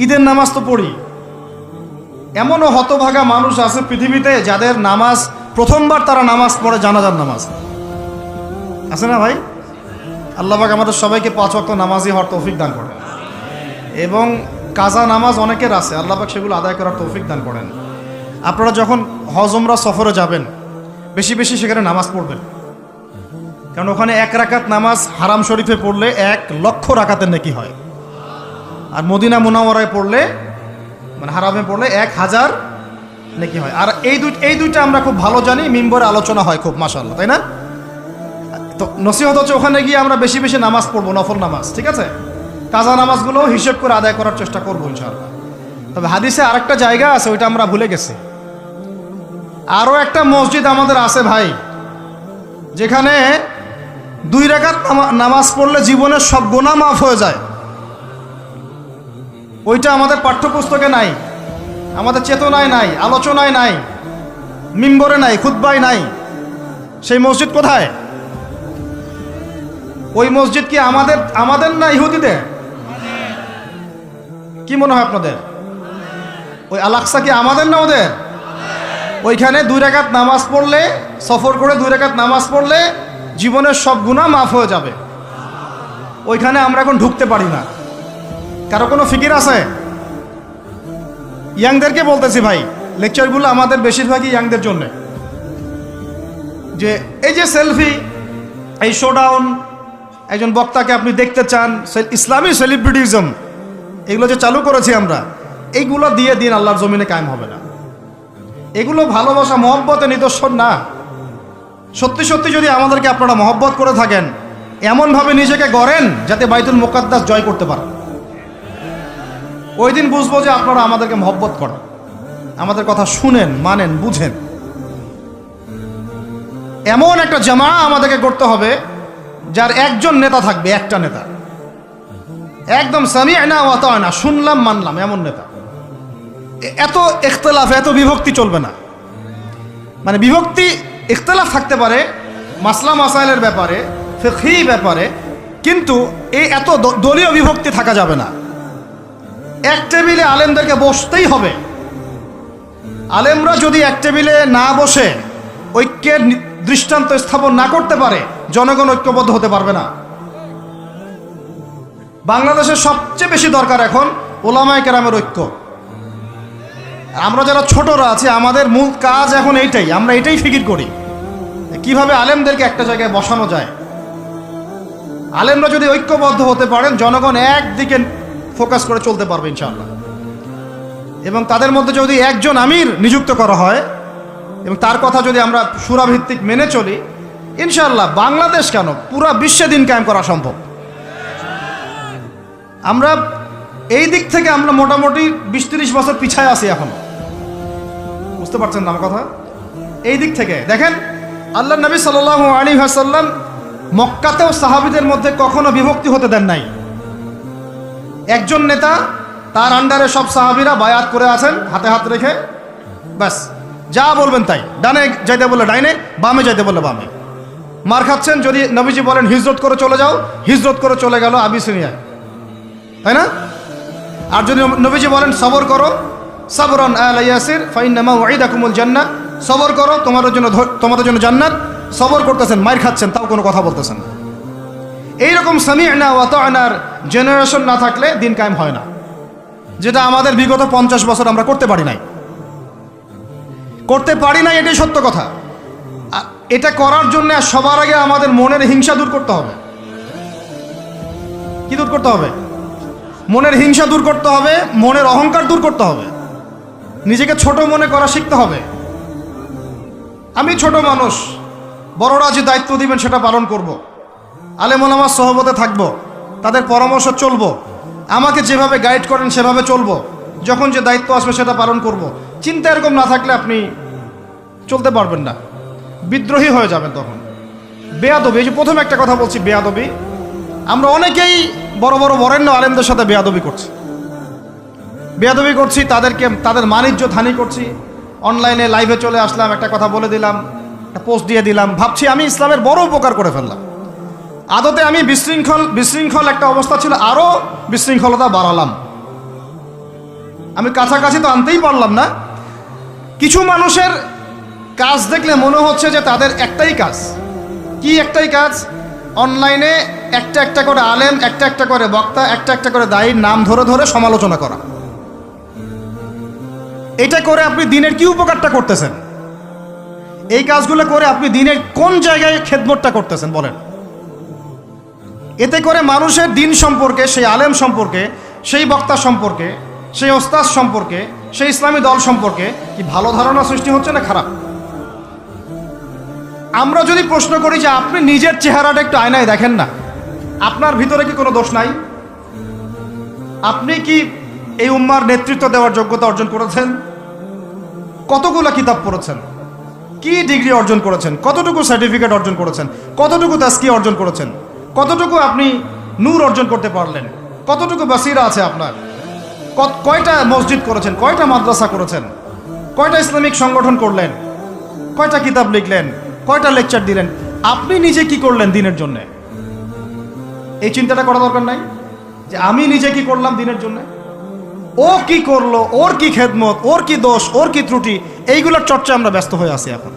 ঈদের নামাজ তো পড়ি। এমনও হতভাগা মানুষ আছে পৃথিবীতে যাদের নামাজ প্রথমবার তারা নামাজ পড়ে জানাজার নামাজ, আছে না ভাই? আল্লাহ পাক আমাদের সবাইকে 5 ওয়াক্ত নামাজি হওয়ার তৌফিক দান করেন, এবং কাজা নামাজ অনেকের আছে, আল্লাহ পাক সেগুলো আদায় করার তৌফিক দান করেন। আপনারা যখন হজ উমরা সফরে যাবেন বেশি বেশি সেখানে নামাজ পড়বেন, কারণ ওখানে 1 রাকাত নামাজ হারাম শরীফে পড়লে 1 লক্ষ রাকাতের নেকি হয়, আর মদিনা মুনাওয়ারায় পড়লে, মানে হারামে পড়লে 1000 নেকি হয়। আর এই দুইটা আমরা খুব ভালো জানি, মিম্বরে আলোচনা হয় খুব, মাশাআল্লাহ, তাই না? তো নসিহত হচ্ছে ওখানে গিয়ে আমরা বেশি বেশি নামাজ পড়বো, নফল নামাজ, ঠিক আছে? কাজা নামাজগুলো হিসেব করে আদায় করার চেষ্টা করবো ইনশাআল্লাহ। তবে হাদিসে আরেকটা জায়গা আছে, ওইটা আমরা ভুলে গেছি। আরও একটা মসজিদ আমাদের আছে ভাই, যেখানে 2 রাকাত নামাজ পড়লে জীবনের সব গুনাহ মাফ হয়ে যায়। ওইটা আমাদের পাঠ্যপুস্তকে নাই, আমাদের চেতনায় নাই, আলোচনায় নাই, মিম্বরে নাই, খুতবায় নাই। সেই মসজিদ কোথায়? ওই মসজিদ কি আমাদের না ইহুদিদের? কি মনে হয় আপনাদের? ওই আল-আকসা কি আমাদের না ওদের? ওইখানে 2 রাকাত নামাজ পড়লে, সফর করে 2 রাকাত নামাজ পড়লে জীবনের সব গুনাহ মাফ হয়ে যাবে। ওইখানে আমরা এখন ঢুকতে পারি না। কারো কোনো ফিকির আছে? ইয়াংদেরকে বলতেছি ভাই, লেকচারগুলো আমাদের বেশিরভাগই ইয়াংদের জন্য। যে এই যে সেলফি, এই শোডাউন, একজন বক্তাকে আপনি দেখতে চান, ইসলামী সেলিব্রিটিজম, এগুলো যে চালু করেছি আমরা, এইগুলো দিয়ে দিন আল্লাহর জমিনে কায়েম হবে না। এগুলো ভালোবাসা মহব্বতের নিদর্শন না। সত্যি সত্যি যদি আমাদেরকে আপনারা মহব্বত করে থাকেন, এমনভাবে নিজেকে গড়েন যাতে বাইতুল মুকাদ্দাস জয় করতে পারেন। ওই দিন বুঝবো যে আপনারা আমাদেরকে মহব্বত করেন, আমাদের কথা শুনেন, মানেন, বুঝেন। এমন একটা জামা আমাদেরকে করতে হবে যার একজন নেতা থাকবে, একটা নেতা, একদম সামি'না ওয়া আতা'না, শুনলাম মানলাম, এমন নেতা। এত ইখতিলাফ, এত বিভক্তি চলবে না। মানে বিভক্তি, ইখতিলাফ থাকতে পারে মাসলা মাসাইলের ব্যাপারে, ফিকহি ব্যাপারে, কিন্তু এই এত দলীয় বিভক্তি থাকা যাবে না। এক টেবিলে আলেমদেরকে বসতেই হবে। আলেমরা যদি এক টেবিলে না বসে ঐক্যের দৃষ্টান্ত স্থাপন না করতে পারে জনগণ ঐক্যবদ্ধ হতে পারবে না। বাংলাদেশের সবচেয়ে বেশি দরকার এখন ওলামায়ে কেরামের ঐক্য। আমরা যারা ছোটরা আছি আমাদের মূল কাজ এখন এইটাই, আমরা এটাই ফিকির করি কিভাবে আলেমদেরকে একটা জায়গায় বসানো যায়। আলেমরা যদি ঐক্যবদ্ধ হতে পারেন জনগণ একদিকে ফোকাস করে চলতে পারবে ইনশাআল্লাহ। এবং তাদের মধ্যে যদি একজন আমির নিযুক্ত করা হয় এবং তার কথা যদি আমরা সুরাভিত্তিক মেনে চলি, ইনশাআল্লাহ বাংলাদেশ কেন পুরা বিশ্বে দিন কায়েম করা সম্ভব। আমরা এই দিক থেকে আমরা মোটামুটি 20-30 বছর পিছায় আছি এখন, বুঝতে পারছেন না আমার কথা? এই দিক থেকে দেখেন, আল্লাহ নবী সাল্লাল্লাহু আলাইহি ওয়াসাল্লাম মক্কাতেও সাহাবীদের মধ্যে কখনো বিভক্তি হতে দেন নাই। একজন নেতা, তার আন্ডারে সব সাহাবীরা বায়াত করে আছেন হাতে হাত রেখে, ব্যাস যা বলবেন তাই। ডানে যাইতে বললে ডাইনে, বামে যাইতে বললে বামে। মার খাচ্ছেন, যদি নবীজি বলেন হিজরত করে চলে যাও, হিজরত করে চলে গেল আবিসিনিয়ায়, তাই না? আর যদি নবীজি বলেন সবর করো, সাবরান আলা ইয়াসির ফাইন্নামা ওয়াইদাকুমুল জান্নাহ, সবর করো তোমাদের জন্য জান্নাত, সবর করতেছেন, মার খাচ্ছেন, তাও কোনো কথা বলতেছেন না। এইরকম সামি'না ওয়া আতা'নার জেনারেশন না থাকলে দিন কায়েম হয় না, যেটা আমাদের বিগত 50 বছর আমরা করতে পারি নাই। এটাই সত্য কথা। এটা করার জন্য সবার আগে আমাদের মনের হিংসা দূর করতে হবে। কি দূর করতে হবে? মনের হিংসা দূর করতে হবে, মনের অহংকার দূর করতে হবে, নিজেকে ছোট মনে করা শিখতে হবে। আমি ছোট মানুষ, বড়রা যে দায়িত্ব দিবেন সেটা পালন করব। আলেম ওলামার সহবতে থাকব, তাদের পরামর্শ চলব, আমাকে যেভাবে গাইড করেন সেভাবে চলব, যখন যে দায়িত্ব আসবে সেটা পালন করব। চিন্তা এরকম না থাকলে আপনি চলতে পারবেন না, বিদ্রোহী হয়ে যাবেন তখন। বেয়াদবি, এই যে প্রথম একটা কথা বলছি, বেয়াদবি। আমরা অনেকেই বড় বড় বরেণ্য আলেমদের সাথে বেয়াদবি করছি, তাদের মানিজ্যত হানি করছি। অনলাইনে লাইভে চলে আসলাম, একটা কথা বলে দিলাম, একটা পোস্ট দিয়ে দিলাম, ভাবছি আমি ইসলামের বড় উপকার করে ফেললাম। আদতে আমি বিশৃঙ্খল একটা অবস্থা ছিল, আরও বিশৃঙ্খলতা বাড়ালাম। আমি কাছাকাছি তো আনতেই পারলাম না। কিছু মানুষের কাজ দেখলে মনে হচ্ছে যে তাদের একটাই কাজ। কি একটাই কাজ? অনলাইনে একটা একটা করে আলেম, একটা একটা করে বক্তা, একটা একটা করে দায়ীর নাম ধরে ধরে সমালোচনা করা। এটা করে আপনি দিনের কি উপকারটা করতেছেন? এই কাজগুলো করে আপনি দিনের কোন জায়গায় খেদমতটা করতেছেন বলেন? এতে করে মানুষের দিন সম্পর্কে, সেই আলেম সম্পর্কে, সেই বক্তা সম্পর্কে, সেই ওস্তাদ সম্পর্কে, সেই ইসলামী দল সম্পর্কে কি ভালো ধারণা সৃষ্টি হচ্ছে না খারাপ? আমরা যদি প্রশ্ন করি যে আপনি নিজের চেহারাটা একটু আয়নায় দেখেন না, আপনার ভিতরে কি কোনো দোষ নাই? আপনি কি এই উম্মার নেতৃত্ব দেওয়ার যোগ্যতা অর্জন করেছেন? কতগুলো কিতাব পড়েছেন? কি ডিগ্রি অর্জন করেছেন? কতটুকু সার্টিফিকেট অর্জন করেছেন? কতটুকু তাজকিয়া অর্জন করেছেন? কতটুকু আপনি নূর অর্জন করতে পারলেন? কতটুকু বাসিরা আছে আপনার? কয়টা মসজিদ করেছেন? কয়টা মাদ্রাসা করেছেন? কয়টা ইসলামিক সংগঠন করলেন? কয়টা কিতাব লিখলেন? কয়টা লেকচার দিলেন? আপনি নিজে কি করলেন দিনের জন্য? এই চিন্তাটা করা দরকার নাই যে আমি নিজে কি করলাম দিনের জন্য, ও কি করলো, ওর কি খেদমত, ওর কি দোষ, ওর কি ত্রুটি, এইগুলোর চর্চা আমরা ব্যস্ত হয়ে আছি এখন।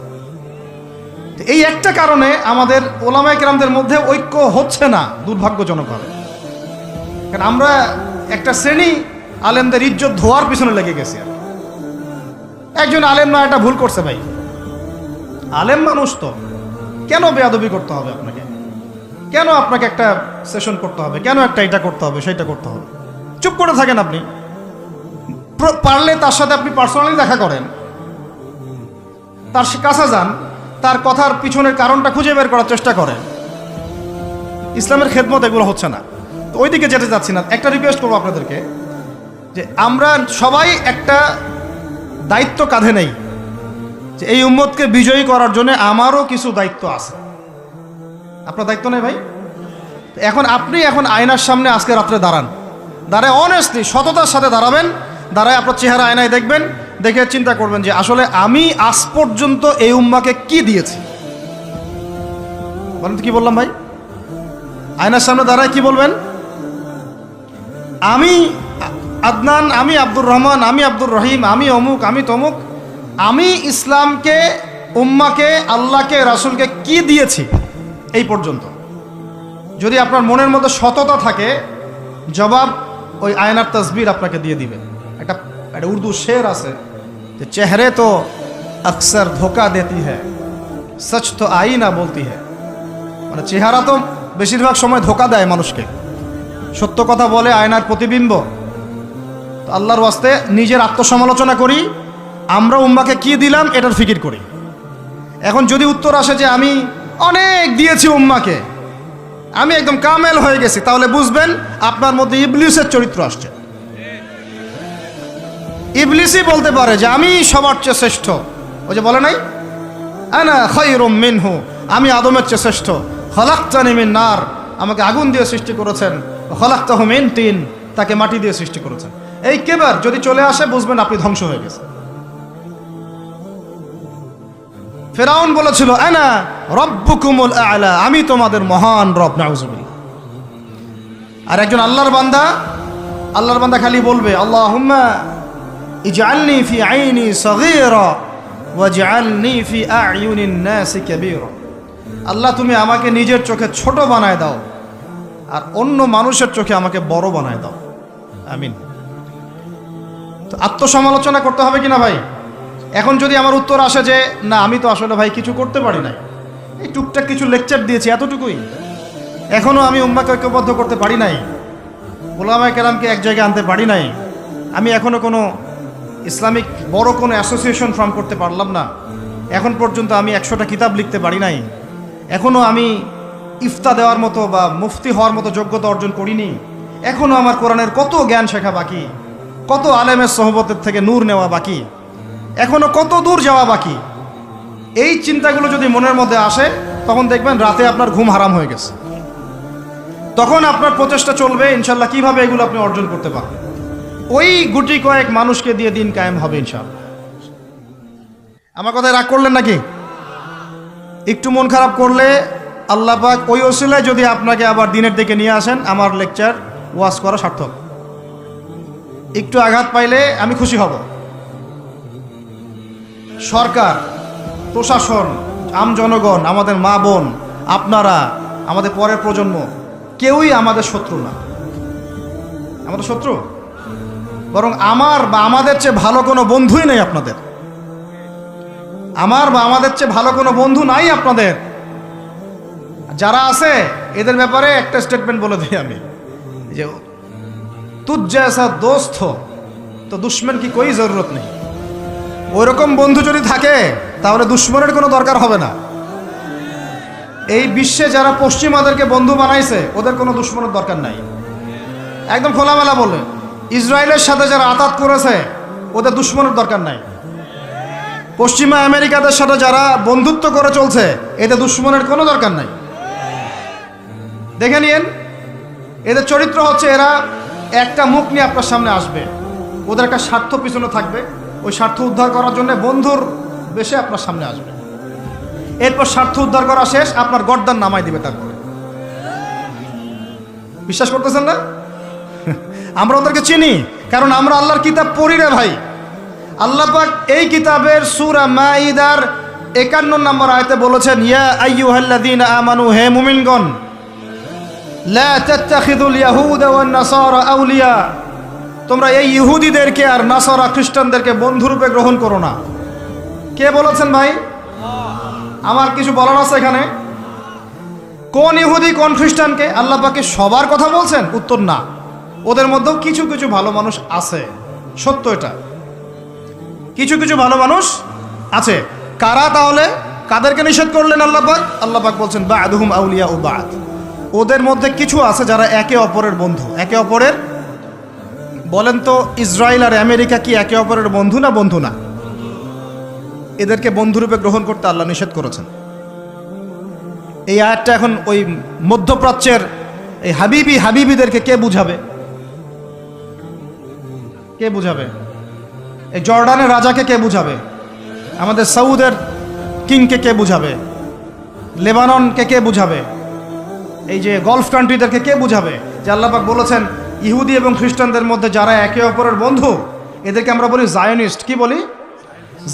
এই একটা কারণে আমাদের ওলামায়ে কেরামদের মধ্যে ঐক্য হচ্ছে না, দুর্ভাগ্যজনকভাবে। কারণ আমরা একটা শ্রেণী আলেমদের ইজ্জত ধোয়ার পিছনে লেগে গেছি। একজন আলেম না একটা ভুল করছে ভাই, আলেম মানুষ তো, কেন বেয়াদবি করতে হবে আপনাকে? কেন আপনাকে একটা সেশন করতে হবে? কেন একটা এটা করতে হবে, সেইটা করতে হবে? চুপ করে থাকেন আপনি। পারলে তার সাথে আপনি পার্সোনালি দেখা করেন, তার কাছে যান, তার কথার পিছনের কারণটা খুঁজে বের করার চেষ্টা করেন। ইসলামের খেদমত এগুলো হচ্ছে না, তো ওইদিকে যেতে যাচ্ছি না। একটা রিকোয়েস্ট করবো আপনাদেরকে যে আমরা সবাই একটা দায়িত্ব কাঁধে নেই, যে এই উম্মতকে বিজয়ী করার জন্য আমারও কিছু দায়িত্ব আছে। আপনার দায়িত্ব নেই ভাই? আপনি আয়নার সামনে আজকে রাত্রে দাঁড়ায় অনেস্টলি সততার সাথে দাঁড়াবেন, দাঁড়ায় আপনার চেহারা আয়নায় দেখবেন, দেখে চিন্তা করবেন যে আসলে আমি আজ পর্যন্ত এই উম্মাকে কি দিয়েছি। বলেন তো কি বললাম ভাই? আয়নার সামনে দাঁড়ায় কি বলবেন? আমি আদনান, আমি আব্দুর রহমান, আমি আব্দুর রহিম, আমি অমুক, আমি তমুক, আমি ইসলামকে, উম্মাকে, আল্লাহকে, রাসূলকে কি দিয়েছি, এই পর্যন্ত। যদি আপনার মনের মধ্যে সততা থাকে, জবাব ওই আয়নার তসবির আপনাকে দিয়ে দিবে। একটা উর্দু শের আছে যে চেহারে তো আকসর ধোকা দেতি হ্যায়, সচ তো আইনা বলতি হ্যায়। মানে চেহারা তো বেশিরভাগ সময় ধোকা দেয় মানুষকে, সত্য কথা বলে আয়নার প্রতিবিম্ব। তো আল্লাহর ওয়াস্তে নিজের আত্মসমালোচনা করি, আমরা উম্মাকে কি দিলাম এটার ফিকির করি। এখন যদি উত্তর আসে যে আমি অনেক দিয়েছি উম্মাকে, আমি একদম কামেল হয়ে গেছি, তাহলে বুঝবেন আপনার মধ্যে ইবলিসের চরিত্র আসছে। ইবলিসই বলতে পারে যে আমি সবার চেয়ে শ্রেষ্ঠ। ওই যে বলে নাই, আনা খায়রুম মিনহু, আমি আদমের চেয়ে শ্রেষ্ঠ। খলাকতানি মিন নার, আমাকে আগুন দিয়ে সৃষ্টি করেছেন। খলাকতাহু মিন তিন, তাকে মাটি দিয়ে সৃষ্টি করেছেন। এই কেবার যদি চলে আসে, বুঝবেন আপনি ধ্বংস হয়ে গেছেন। ফেরাউন বলেছিল আনা রব্বুকুমুল আ'লা, আমি তোমাদের মহান রব। নাউযুবিল্লাহ। আর একজন আল্লাহর বান্দা খালি বলবে আল্লাহুম্মা ইজআলনি ফি আইনি সগীরা ওয়াজআলনি ফি আ'য়ুনিন নাসি কাবীরা। আল্লাহ তুমি আমাকে নিজের চোখে ছোট বানায় দাও, আর অন্য মানুষের চোখে আমাকে বড় বানায় দাও। আমিন। তো আত্মসমালোচনা করতে হবে কিনা ভাই? এখন যদি আমার উত্তর আসে যে না, আমি তো আসলে ভাই কিছু করতে পারি নাই, এই টুকটাক কিছু লেকচার দিয়েছি, এতটুকুই, এখনো আমি উম্মাকে ঐক্যবদ্ধ করতে পারি নাই, ওলামায়ে কেরামকে এক জায়গায় আনতে পারি নাই, আমি এখনো কোনো ইসলামিক বড় কোনো অ্যাসোসিয়েশন ফর্ম করতে পারলাম না, এখন পর্যন্ত আমি 100টা কিতাব লিখতে পারি নাই, এখনো আমি ইফতা দেওয়ার মতো বা মুফতি হওয়ার মতো যোগ্যতা অর্জন করিনি, এখনো আমার কোরআনের কত জ্ঞান শেখা বাকি, কত আলেমের সোহবতের থেকে নূর নেওয়া বাকি, এখনো কত দূর যাওয়া বাকি। এই চিন্তাগুলো যদি মনের মধ্যে আসে, তখন দেখবেন রাতে আপনার ঘুম হারাম হয়ে গেছে। তখন আপনার প্রচেষ্টা চলবে ইনশাল্লাহ কিভাবে এগুলো আপনি অর্জন করতে পারবেন। ওই গুটি কয়েক মানুষকে দিয়ে দিন কায়েম হবে ইনশাল্লাহ। আমার কথায় রাগ করলেন নাকি? একটু মন খারাপ করলে আল্লাহ পাক ওই ওসিলায় যদি আপনাকে আবার দিনের দিকে নিয়ে আসেন, আমার লেকচার ওয়াজ করা সার্থক। একটু আঘাত পাইলে আমি খুশি হব। সরকার, প্রশাসন, আম জনগণ, আমাদের মা বোন, আপনারা, আমাদের পরের প্রজন্ম, কেউই আমাদের শত্রু না। আমাদের শত্রু বরং আমার বা আমাদের চেয়ে ভালো কোনো বন্ধুই নেই আপনাদের। আমার বা আমাদের চেয়ে ভালো কোনো বন্ধু নাই আপনাদের। যারা আছে এদের ব্যাপারে একটা স্টেটমেন্ট বলে দিই আমি, যে তুঝ জैसा दोस्त हो তো দুশ্মন কি কোই জরুরত নেই। ওইরকম বন্ধু যদি থাকে তাহলে দুশ্মনের কোনো দরকার হবে না। এই বিশ্বে যারা পশ্চিমাদেরকে বন্ধু বানাইছে ওদের কোনো দুশ্মনের দরকার নাই। একদম খোলামেলা বলে, ইসরায়েলের সাথে যারা আতাত করেছে ওদের দুশ্মনের দরকার নাই। পশ্চিমা আমেরিকাদের সাথে যারা বন্ধুত্ব করে চলছে এদের দুশ্মনের কোনো দরকার নাই। দেখে নিয়েন, এদের চরিত্র হচ্ছে এরা একটা মুখ নিয়ে আপনার সামনে আসবে, ওদের একটা স্বার্থ পিছনে থাকবে, ওই স্বার্থ উদ্ধার করার জন্য বন্ধুর বেশে আপনার সামনে আসবে। এরপর স্বার্থ উদ্ধার করা শেষ, আপনার গর্দান নামাই দিবে। তারপরে বিশ্বাস করতেছেন না? আমরা ওদেরকে চিনি, কারণ আমরা আল্লাহর কিতাব পড়ি রে ভাই। আল্লাহ পাক এই কিতাবের সূরা মাঈদার 51 নম্বর আয়াতে বলেছেন, ইয়া আইয়ুহাল্লাযীনা আমানু, হে মুমিনগণ, লা তাত্তাখিযুল ইয়াহুদা ওয়ান নাসারা আউলিয়া, তোমরা এই ইহুদিদেরকে আর নাসারা খ্রিস্টানদেরকে বন্ধুরূপে গ্রহণ করো না। কে বলেছেন ভাই? আমার কিছু বলার আছে এখানে? কোন ইহুদি কোন খ্রিস্টানকে? আল্লাহ পাকে সবার কথা বলছেন? উত্তর না, ওদের মধ্যেও কিছু কিছু ভালো মানুষ আছে, সত্য এটা, কিছু কিছু ভালো মানুষ আছে। কারা তাহলে? কাদেরকে নিষেধ করলেন আল্লাহ পাক? আল্লাহ পাক বলছেন বা'দুহুম আউলিয়া ও বা'দ, ওদের মধ্যে কিছু আছে যারা একে অপরের বন্ধু। একে অপরের, বলেন তো ইসরায়েল আর আমেরিকা কি একে অপরের বন্ধু না বন্ধু না? এদেরকে বন্ধুরূপে গ্রহণ করতে আল্লাহ নিষেধ করেছেন। এই আয়াতটা এখন ওই মধ্যপ্রাচ্যের এই হাবিবিদেরকে কে বুঝাবে? কে বুঝাবে? এই জর্ডানের রাজাকে কে বুঝাবে? আমাদের সৌদের কিংকে কে বুঝাবে? লেবাননকে কে বুঝাবে? এই যে গলফ কান্ট্রিদেরকে কে বুঝাবে? যে আল্লাহ পাক বলেছেন ইহুদি এবং খ্রিস্টানদের মধ্যে যারা একে অপরের বন্ধু, এদেরকে আমরা বলি জায়নিস্ট। কি বলি?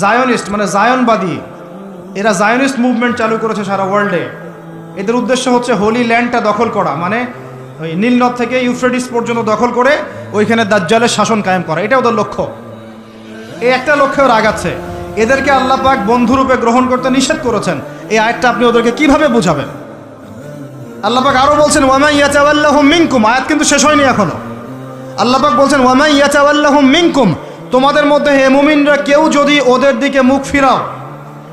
জায়নিস্ট, মানে জায়নবাদী। এরা জায়নিস্ট মুভমেন্ট চালু করেছে সারা ওয়ার্ল্ডে। এদের উদ্দেশ্য হচ্ছে হোলি ল্যান্ডটা দখল করা, মানে ওই নীলনদ থেকে ইউফ্রেটিস পর্যন্ত দখল করে ওইখানে দাজ্জালের শাসন কায়েম করা, এটা ওদের লক্ষ্য। এই একটা লক্ষ্যে ওরা আগাচ্ছে। এদেরকে আল্লাহ পাক বন্ধুরূপে গ্রহণ করতে নিষেধ করেছেন। এই আয়াতটা আপনি ওদেরকে কিভাবে বুঝাবেন? আল্লাহ পাক আরো বলছেন ওয়ামা ইয়াতাওয়াল্লাহুম মিনকুম, আয়াত কিন্তু শেষ হয়নি এখনো। আল্লাহ পাক বলছেন ওয়ামা ইয়াতাওয়াল্লাহুম মিনকুম, তোমাদের মধ্যে হে মুমিনরা কেউ যদি ওদের দিকে মুখ ফিরাও,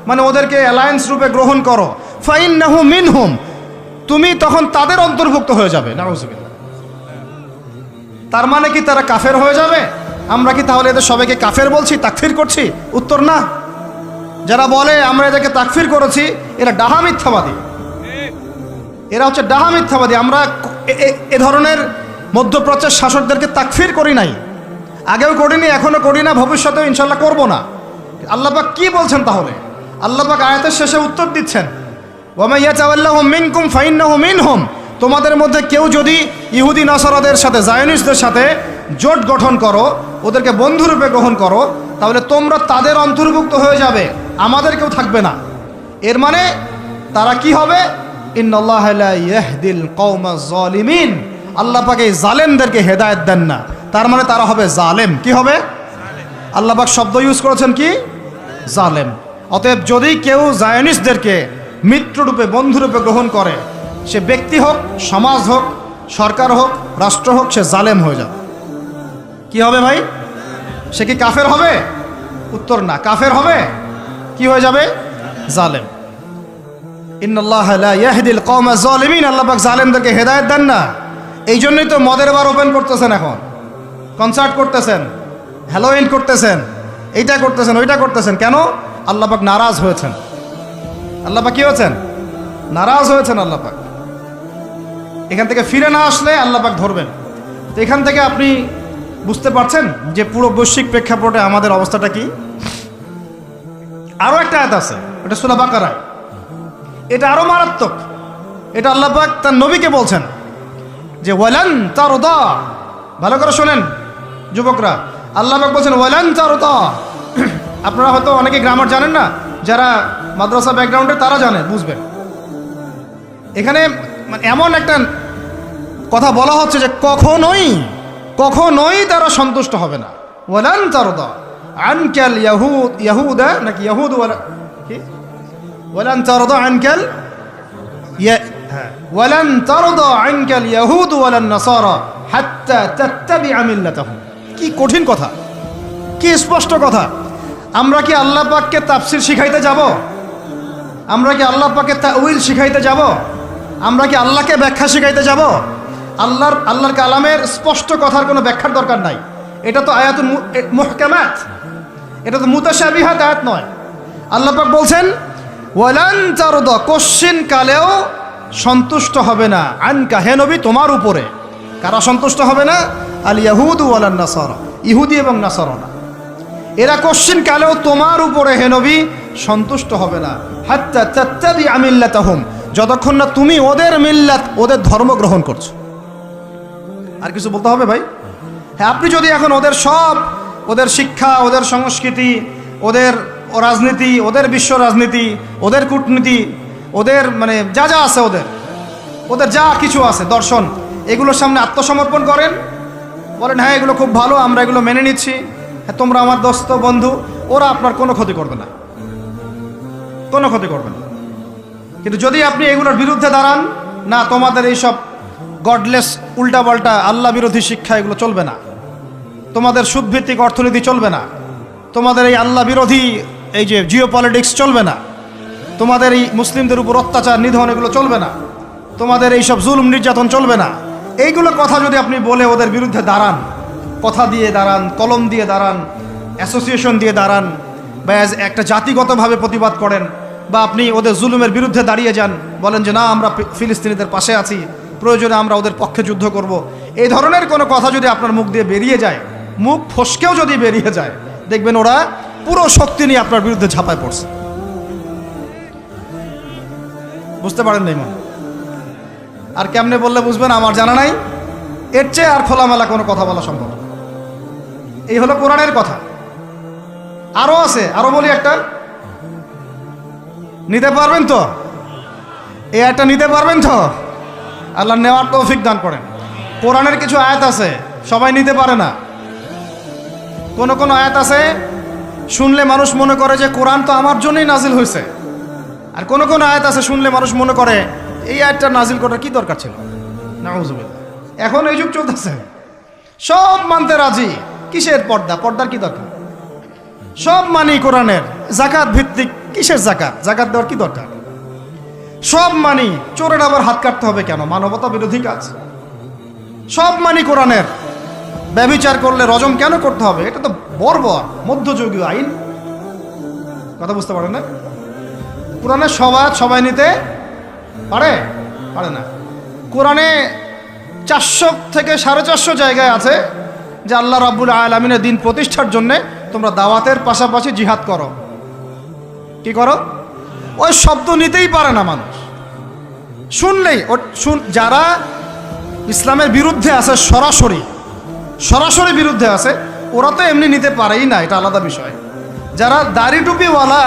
মানে ওদেরকে অ্যালায়েন্স রূপে গ্রহণ করো, ফাইন্নাহু মিনহুম, তুমি তখন তাদের অন্তর্ভুক্ত হয়ে যাবে। নাউযুবিল্লাহ। তার মানে কি তারা কাফের হয়ে যাবে? আমরা কি তাহলে এদের সবাইকে কাফের বলছি, তাকফির করছি? উত্তর না। যারা বলে আমরা এদেরকে তাকফির করেছি, এরা ডাহা মিথ্যাবাদী, এরা হচ্ছে ডাহা মিথ্যাবাদী। আমরা এ ধরনের মধ্যপ্রাচ্যের শাসকদেরকে তাকফির করি নাই, আগেও করিনি, এখনো করি না, ভবিষ্যতেও ইনশাল্লাহ করব না। আল্লাহ পাক কি বলছেন তাহলে? আল্লাহ পাক আয়াতের শেষে উত্তর দিচ্ছেন ওয়ামা ইয়াতাওয়াল্লাহুম মিনকুম ফাইন্নাহু মিনহুম, তোমাদের মধ্যে কেউ যদি ইহুদি নাসারাদের সাথে, জায়নিস্টদের সাথে জোট গঠন করো, ওদেরকে বন্ধুরূপে গ্রহণ করো, তাহলে তোমরা তাদের অন্তর্ভুক্ত হয়ে যাবে, আমাদের কেউ থাকবে না। এর মানে তারা কি হবে? ইন্নাল্লাহা লা ইয়াহদিল কওমাজ জালিমিন, আল্লাহ পাক এই জালেমদেরকে হেদায়েত দেন না, তার মানে তারা হবে জালেম। কি হবে? আল্লাহ পাক শব্দ ইউজ করেছেন কি? জালেম। অতএব যদি কেউ জায়নিস্টদেরকে মিত্ররূপে, বন্ধুরূপে গ্রহণ করে, সে ব্যক্তি হোক, সমাজ হোক, সরকার হোক, রাষ্ট্র হোক, সে জালেম হয়ে যাবে। কি হবে ভাই? সে কি কাফের হবে? উত্তর না। কাফের হবে, কি হয়ে যাবে? জালেম। ইন্নাল্লাহা লা ইয়াহদিল কওমাজ জালিমিন, আল্লাহ পাক জালেমদেরকে হেদায়েত দেন না। এই জন্যই তো মদের বার ওপেন করতেছেন, এখন কনসার্ট করতেছেন, হ্যালোইন করতেছেন, এইটা করতেছেন, ওইটা করতেছেন। কেন? আল্লাহ পাক নারাজ হয়েছেন। আল্লাহ পাক কি হয়েছেন? নারাজ হয়েছেন আল্লাহ পাক। এখান থেকে ফিরে না আসলে আল্লাহ পাক ধরবেন। তো এখান থেকে আপনি বুঝতে পারছেন যে পুরো বৈশ্বিক প্রেক্ষাপটে আমাদের অবস্থাটা কি। আরো একটা আয়াত আছে, এটা সূরা বাকারায়, এটা আরো মারাত্মক। এটা আল্লাহ পাক তার নবীকে বলছেন যে ওয়ালান তারদা, ভালো করে শোনেন যুবকরা, আল্লাহ পাক বলছেন ওয়ালান তারদা। আপনারা হয়তো অনেকে গ্রামার জানেন না, যারা মাদ্রাসা ব্যাকগ্রাউন্ডে তারা জানে, বুঝবেন। এখানে এমন একটা কথা বলা হচ্ছে যে কখনোই কখনোই তারা সন্তুষ্ট হবে না। ওয়ালান তারদা আনকাল ইয়াহুদা, নাকি ইয়াহুদ, কি ওয়ালান তারদা আনকাল, ওয়ালান তারদা আনকাল ইয়াহুদ ওয়ালান নাসারা হাত্তা তাত্তাবিআ মিল্লাতাহুম। কি কঠিন কথা, কি স্পষ্ট কথা। আমরা কি আল্লাহ পাককে তাফসির শিখাইতে যাব? আমরা কি আল্লাহ পাককে তাউইল শিখাইতে যাব? আমরা কি আল্লাহকে ব্যাখ্যা শিখাইতে যাব? আল্লাহর কালামের স্পষ্ট কথার কোনো ব্যাখ্যার দরকার নাই। এটা তো আয়াতুল মুহকামাত, এটা তো মুতাশাবিহাত আয়াত নয়। আল্লাহ পাক বলছেন ওয়ালান তারদা, কোশ্চিন কালেও সন্তুষ্ট হবে না, আনকা, হে নবী, তোমার উপরে। কারা সন্তুষ্ট হবে না? আল ইয়াহুদ ওয়ালান নাসারা, ইহুদি এবং নাসারা, এরা কোশ্চিন কালেও তোমার উপরে হে নবী সন্তুষ্ট হবে না। হাত্তা তাত্তাবিআ মিল্লাতাহুম, যতক্ষণ না তুমি ওদের মিল্লাত, ওদের ধর্ম গ্রহণ করছো। আর কিছু বলতে হবে ভাই? হ্যাঁ, আপনি যদি এখন ওদের সব, ওদের শিক্ষা, ওদের সংস্কৃতি, ওদের রাজনীতি, ওদের বিশ্ব রাজনীতি, ওদের কূটনীতি, ওদের মানে যা যা আছে, ওদের যা কিছু আছে, দর্শন, এগুলোর সামনে আত্মসমর্পণ করেন, বলেন হ্যাঁ এগুলো খুব ভালো, আমরা এগুলো মেনে নিচ্ছি, হ্যাঁ তোমরা আমার দোস্ত বন্ধু, ওরা আপনার কোনো ক্ষতি করবে না, কোনো ক্ষতি করবে না। কিন্তু যদি আপনি এগুলোর বিরুদ্ধে দাঁড়ান, না তোমাদের এইসব গডলেস, উল্টাপাল্টা, আল্লাহ বিরোধী শিক্ষা, এগুলো চলবে না, তোমাদের সুদভিত্তিক অর্থনীতি চলবে না, তোমাদের এই আল্লাহ বিরোধী এই যে জিও পলিটিক্স চলবে না, তোমাদের এই মুসলিমদের উপর অত্যাচার নিধন এগুলো চলবে না, তোমাদের এইসব জুলুম নির্যাতন চলবে না, এইগুলো কথা যদি আপনি বলে ওদের বিরুদ্ধে দাঁড়ান, কথা দিয়ে দাঁড়ান, কলম দিয়ে দাঁড়ান, অ্যাসোসিয়েশন দিয়ে দাঁড়ান, বা একটা জাতিগতভাবে প্রতিবাদ করেন, বা আপনি ওদের জুলুমের বিরুদ্ধে দাঁড়িয়ে যান, বলেন যে না আমরা ফিলিস্তিনিদের পাশে আছি, প্রয়োজনে আমরা ওদের পক্ষে যুদ্ধ করব, এই ধরনের কোনো কথা যদি আপনার মুখ দিয়ে বেরিয়ে যায়, মুখ ফসকেও যদি বেরিয়ে যায়, দেখবেন ওরা পুরো শক্তি নিয়ে আপনার বিরুদ্ধে ঝাঁপায় পড়ছে। বুঝতে পারেন নাই মনে? আর কেমনে বললে বুঝবেন আমার জানা নাই, এর চেয়ে আর খোলামেলা কোনো কথা বলা সম্ভব না। এই হলো কোরআনের কথা। আরো আছে, আরো বলি একটা, নিতে পারবেন তো? এই আয়াতটা নিতে পারবেন তো? আল্লাহ নেওয়ার তৌফিক দান করেন। কোরআনের কিছু আয়াত আছে সবাই নিতে পারে না। কোন কোন আয়াত আছে শুনলে মানুষ মনে করে যে কোরআন তো আমার জন্যই নাজিল হয়েছে, আর কোন কোন আয়াত আছে শুনলে মানুষ মনে করে এই আয়াতটা নাজিল করার কি দরকার ছিল। নাউজুবিল্লাহ। এখন এই যুগ চলতেছে, সব মানতে রাজি। কিসের পর্দা? পর্দার কি দরকার? সব মানি কোরআনের। জাকাত ভিত্তিক, কিসের জাকাত? জাকাত দেওয়ার কি দরকার? সব মানি। চোরের আবার হাত কাটতে হবে কেন? মানবতা বিরোধী কাজ। সব মানি কোরআনের। ব্যভিচার করলে রজম কেন করতে হবে? এটা তো বর্বর মধ্যযুগীয় আইন। কথা বুঝতে পারে না? কোরআনের সবাই নিতে পারে পারে না। কোরআনে 400 থেকে 450 জায়গায় আছে যে আল্লাহ রাব্বুল আলামিনের দিন প্রতিষ্ঠার জন্য তোমরা দাওয়াতের পাশাপাশি জিহাদ করো। কি করো? ওই শব্দ নিতেই পারে না মানুষ। শুনলেই যারা ইসলামের বিরুদ্ধে আছে, সরাসরি বিরুদ্ধে আছে, ওরা তো এমনি নিতে পারেই না, এটা আলাদা বিষয়। যারা দাড়ি টুপিওয়ালা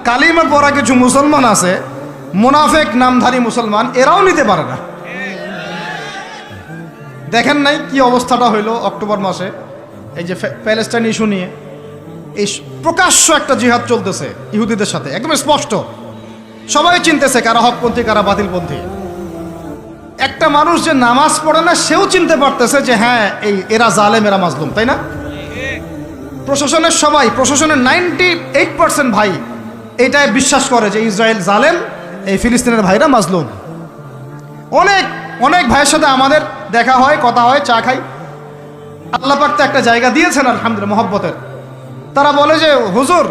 কালিমা পড়া কিছু মুসলমান আছে, মুনাফেক নামধারী মুসলমান, এরাও নিতে পারে না। দেখেন নাই কি অবস্থাটা হইলো অক্টোবর মাসে, এই যে প্যালেস্টাইন ইস্যু নিয়ে এই প্রকাশ্য একটা জিহাদ চলতেছে ইহুদিদের সাথে, একদম স্পষ্ট। সবাই চিনতেছে কারা হকপন্থী কারা বাতিলপন্থী। একটা মানুষ যে নামাজ পড়ে না সেও চিনতে পারতেছে যে হ্যাঁ এরা জালেম, এরা মাজলুম, তাই না? প্রশাসনের 98% ভাই এটাই বিশ্বাস করে যে ইসরায়েল জালেম, এই ফিলিস্তিনের ভাইরা মাজলুম। অনেক ভাইয়ের সাথে আমাদের দেখা হয়, কথা হয়, চা খাই। আল্লাহ পাক তো একটা জায়গা দিয়েছেন আলহামদুলিল্লাহ মহব্বতের। তারা বলে যে হুজুর,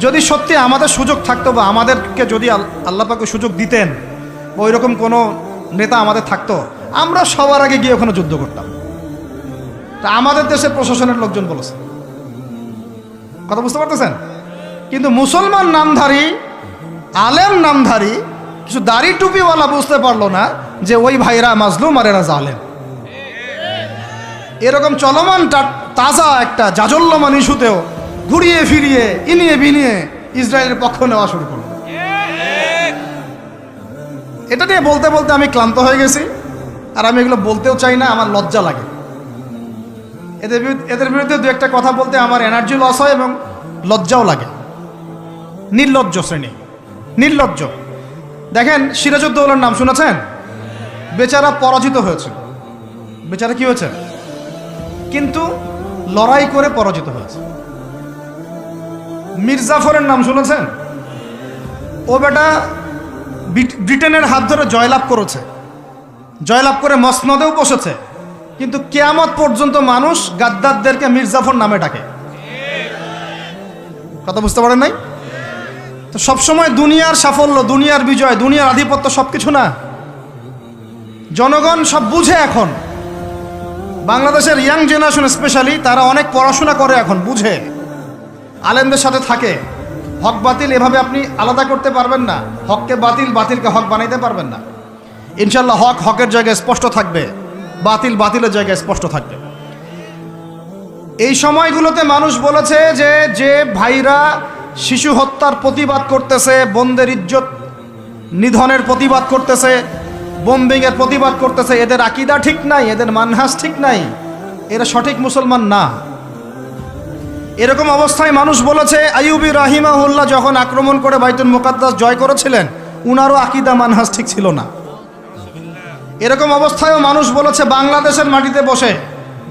যদি সত্যি আমাদের সুযোগ থাকতো বা আমাদেরকে যদি আল্লাহ পাকে সুযোগ দিতেন, ওই রকম কোনো নেতা আমাদের থাকতো, আমরা সবার আগে গিয়ে ওখানে যুদ্ধ করতাম। তা আমাদের দেশের প্রশাসনের লোকজন বলেছে। কথা বুঝতে পারতেছেন? কিন্তু মুসলমান নামধারী, আলেম নামধারী কিছু দাড়ি টুপিওয়ালা বুঝতে পারলো না যে ওই ভাইরা মাজলুম আর এরা জালেম। এরকম চলমান তাজা একটা জাজল্যমান ইস্যুতেও ঘুরিয়ে ফিরিয়ে ইনিয়ে বিনিয়ে ইসরায়েলের পক্ষ নেওয়া শুরু করলো। এটা নিয়ে বলতে বলতে আমি ক্লান্ত হয়ে গেছি, আর আমি এগুলো বলতেও চাই না, আমার লজ্জা লাগে। এদের বিরুদ্ধে দু একটা কথা বলতে আমার এনার্জি লস হয় এবং লজ্জাও লাগে। নির্লজ্জ শ্রেণী, নির্লজ্জ। দেখেন সিরাজউদ্দৌলার নাম শুনেছেন? বেচারা পরাজিত হয়েছে। বেচারা কি হয়েছে? কিন্তু লড়াই করে পরাজিত হয়েছে। মীর জাফরের নাম শুনেছেন? ও বেটা ব্রিটেনের হাত ধরে জয়লাভ করেছে, জয়লাভ করে মসনদেও বসেছে, কিন্তু কিয়ামত পর্যন্ত মানুষ গাদ্দারদেরকে মীর জাফর নামে ডাকে। কথা বুঝতে পারেন নাই? তো সবসময় দুনিয়ার সাফল্য, দুনিয়ার বিজয়, দুনিয়ার আধিপত্য সবকিছু না। জনগণ সব বুঝে এখন। বাংলাদেশের ইয়াং জেনারেশন স্পেশালি, তারা অনেক পড়াশোনা করে এখন, বুঝে, আলেমদের সাথে থাকে। হক বাতিল এভাবে আপনি আলাদা করতে পারবেন না। হককে বাতিল, বাতিলকে হক বানাইতে পারবেন না। ইনশাল্লাহ হক হকের জায়গায় স্পষ্ট থাকবে, বাতিল বাতিলের জায়গায় স্পষ্ট থাকবে। এই সময়গুলোতে মানুষ বলেছে যে যে ভাইরা শিশু হত্যার প্রতিবাদ করতেছে, বোনদের ইজ্জত নিধনের প্রতিবাদ করতেছে, বোম্বিংয়ের প্রতিবাদ করতেছে, এদের আকীদা ঠিক নাই, এদের মানহাজ ঠিক নাই, এরা সঠিক মুসলমান না। এরকম অবস্থায় মানুষ বলেছে আইয়ুবী রাহিমাহুল্লাহ যখন আক্রমণ করে বাইতুল মুকাদ্দাস জয় করেছিলেন, উনারও আকীদা মানহাজ ঠিক ছিল না। এরকম অবস্থায়ও মানুষ বলেছে বাংলাদেশের মাটিতে বসে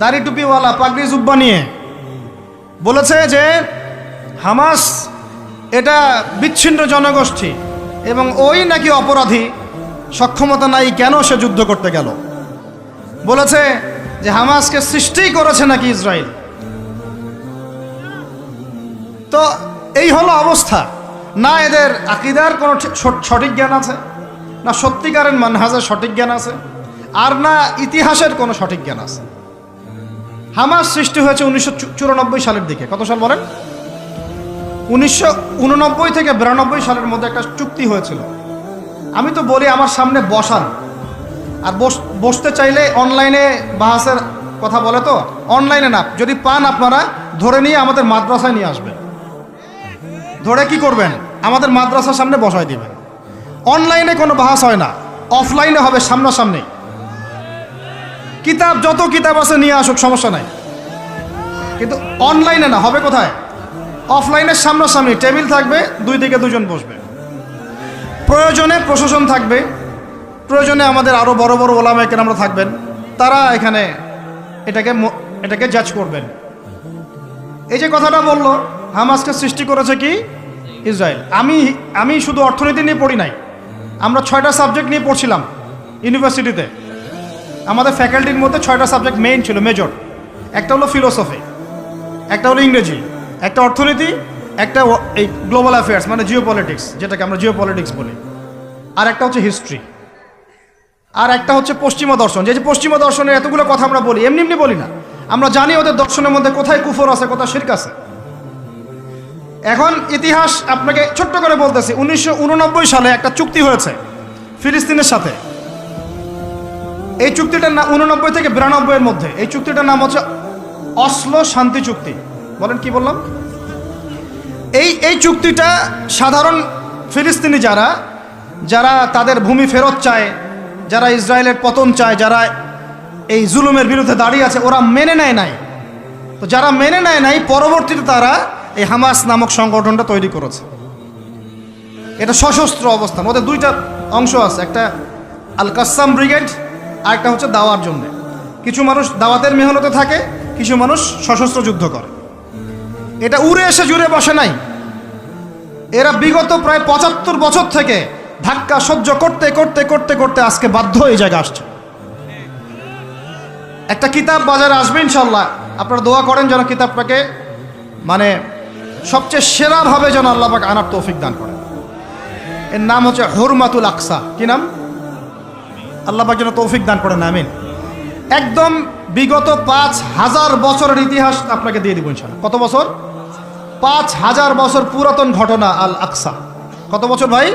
দাড়ি টুপিওয়ালা পাগড়ি জুব্বা নিয়ে বলেছে যে হামাস এটা বিচ্ছিন্ন জনগোষ্ঠী এবং ওই নাকি অপরাধী, সক্ষমতা নাই, কেন সে যুদ্ধ করতে গেল। বলেছে যে হামাসকে সৃষ্টি করেছে নাকি ইসরায়েল। তো এই হলো অবস্থা। না এদের আকীদার কোনো সঠিক জ্ঞান আছে, না সত্যিকারের মানহাজের সঠিক জ্ঞান আছে, আর না ইতিহাসের কোনো সঠিক জ্ঞান আছে। হামাস সৃষ্টি হয়েছে 1994 সালের দিকে। কত সাল বলেন? 1989 থেকে 92 সালের মধ্যে একটা চুক্তি হয়েছিল। আমি তো বলি আমার সামনে বসান, আর বসতে চাইলে অনলাইনে বাহাসের কথা বলে, তো অনলাইনে না, যদি পান আপনারা ধরে নিয়ে আমাদের মাদ্রাসায় নিয়ে আসবেন। ধরে কি করবেন? আমাদের মাদ্রাসার সামনে বসায় দিবেন। অনলাইনে কোনো বাহাস হয় না, অফলাইনে হবে সামনাসামনি। কিতাব যত কিতাব আছে নিয়ে আসুক, সমস্যা নাই, কিন্তু অনলাইনে না, হবে কোথায়? অফলাইনের সামনাসামনি টেবিল থাকবে, দুই দিকে দুজন বসবে। প্রয়োজনে প্রশাসন থাকবে, প্রয়োজনে আমাদের আরও বড় বড় ওলামায়ে কেরামরা থাকবেন, তারা এখানে এটাকে জাজ করবেন। এই যে কথাটা বললো, হামাসকে সৃষ্টি করেছে কি? ইসরায়েল। আমি শুধু অর্থনীতি নিয়ে পড়ি নাই, আমরা 6টা সাবজেক্ট নিয়ে পড়ছিলাম ইউনিভার্সিটিতে। আমাদের ফ্যাকাল্টির মধ্যে 6টা সাবজেক্ট মেইন ছিল, মেজর। একটা হলো ফিলোসফি, একটা হলো ইংরেজি, একটা অর্থনীতি, একটা এই গ্লোবাল অ্যাফেয়ার্স মানে জিওপলিটিক্স, যেটাকে আমরা জিওপলিটিক্স বলি, আর একটা হচ্ছে হিস্ট্রি, আর একটা হচ্ছে পশ্চিমা দর্শন। যে পশ্চিমা দর্শনের এতগুলো কথা আমরা বলি, এমনি এমনি বলি না, আমরা জানি ওদের দর্শনের মধ্যে কোথায় কুফর আছে, কোথায় শিরক আছে। এখন ইতিহাস আপনাকে ছোট্ট করে বলতেছি, 1989 সালে একটা চুক্তি হয়েছে ফিলিস্তিনের সাথে। এই চুক্তিটার নাম 89 থেকে 92 এর মধ্যে, এই চুক্তিটার নাম হচ্ছে অসলো শান্তি চুক্তি। বলেন কি বললাম? এই চুক্তিটা সাধারণ ফিলিস্তিনি যারা তাদের ভূমি ফেরত চায়, যারা ইসরায়েলের পতন চায়, যারা এই জুলুমের বিরুদ্ধে দাঁড়িয়ে আছে, ওরা মেনে নেয় নাই। তো যারা মেনে নেয় নাই, পরবর্তীতে তারা এই হামাস নামক সংগঠনটা তৈরি করেছে। এটা সশস্ত্র অবস্থান, ওদের দুইটা অংশ আছে, একটা আল কাসাম ব্রিগেড, আর একটা হচ্ছে দাওয়ার জন্য। কিছু মানুষ দাওয়াতের মেহনতে থাকে, কিছু মানুষ সশস্ত্র যুদ্ধ করে। এটা উড়ে এসে জুড়ে বসে নাই, এরা বিগত প্রায় 75 বছর থেকে ধাক্কা সহ্য করতে করতে করতে করতে আজকে বাধ্য এই জায়গা আসছে। একটা কিতাব বাজারে আসবে ইনশাল্লাহ, আপনারা দোয়া করেন যেন কিতাবটাকে মানে সবচেয়ে সেরাভাবে যেন আল্লাহ পাক আনার তৌফিক দান করেন। এর নাম হচ্ছে হুরমাতুল আকসা। কি নাম? আল্লাহ পাক যেন তৌফিক দান করেন, আমিন। একদম বিগত 5000 বছরের ইতিহাস আপনাকে দিয়ে দিব ইনশাল্লাহ। কত বছর? 5000 বছর পুরাতন ঘটনা আল আকসা। কত বছর ভাই?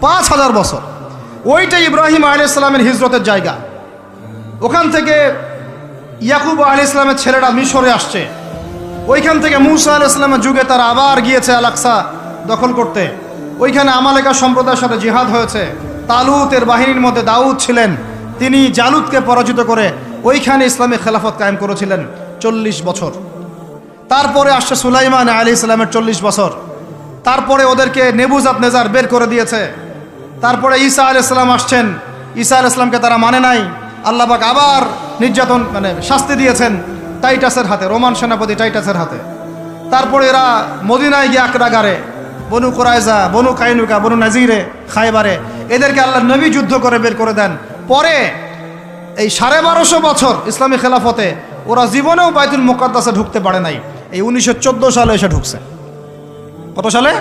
5000 বছর। ওইটা ইব্রাহিম আলাইহিস সালামের হিজরতের জায়গা। ওখান থেকে ইয়াকুব আলাইহিস সালামের ছেলেরা মিশরে আসছে, ওইখান থেকে মুসা আলাইহিস সালামের যুগে তারা আবার গিয়েছে আল আকসা দখল করতে। ওইখানে আমালেকা সম্প্রদায়ের সাথে জিহাদ হয়েছে। তালুতের বাহিনীর মধ্যে দাউদ ছিলেন, তিনি জালুতকে পরাজিত করে ওইখানে ইসলামী খেলাফত কায়েম করেছিলেন 40 বছর। তারপরে আসছে সুলাইমান আলাইহিস সালামের 40 বছর। তারপরে ওদেরকে নেবুজাত নেজার বের করে দিয়েছে। তারপরে ঈসা আলাইহিস সালাম আসছেন, ঈসা আলাইহিস সালামকে তারা মানে নাই। আল্লাহ পাক আবার নির্যাতন মানে শাস্তি দিয়েছেন টাইটাসের হাতে, রোমান সেনাপতি টাইটাসের হাতে। তারপরে এরা মদিনায় গিয়ে আকরাগারে, বনু কুরাইজা, বনু কাইনুকা, বনু নাজিরে, খায়বারে, এদেরকে আল্লাহ নবী যুদ্ধ করে বের করে দেন। পরে এই 1250 বছর ইসলামী খেলাফতে ওরা জীবনেও বাইতুল মুকাদ্দাসে ঢুকতে পারে নাই। এই 1914 সালে এসে ঢুকছে। কত সালে?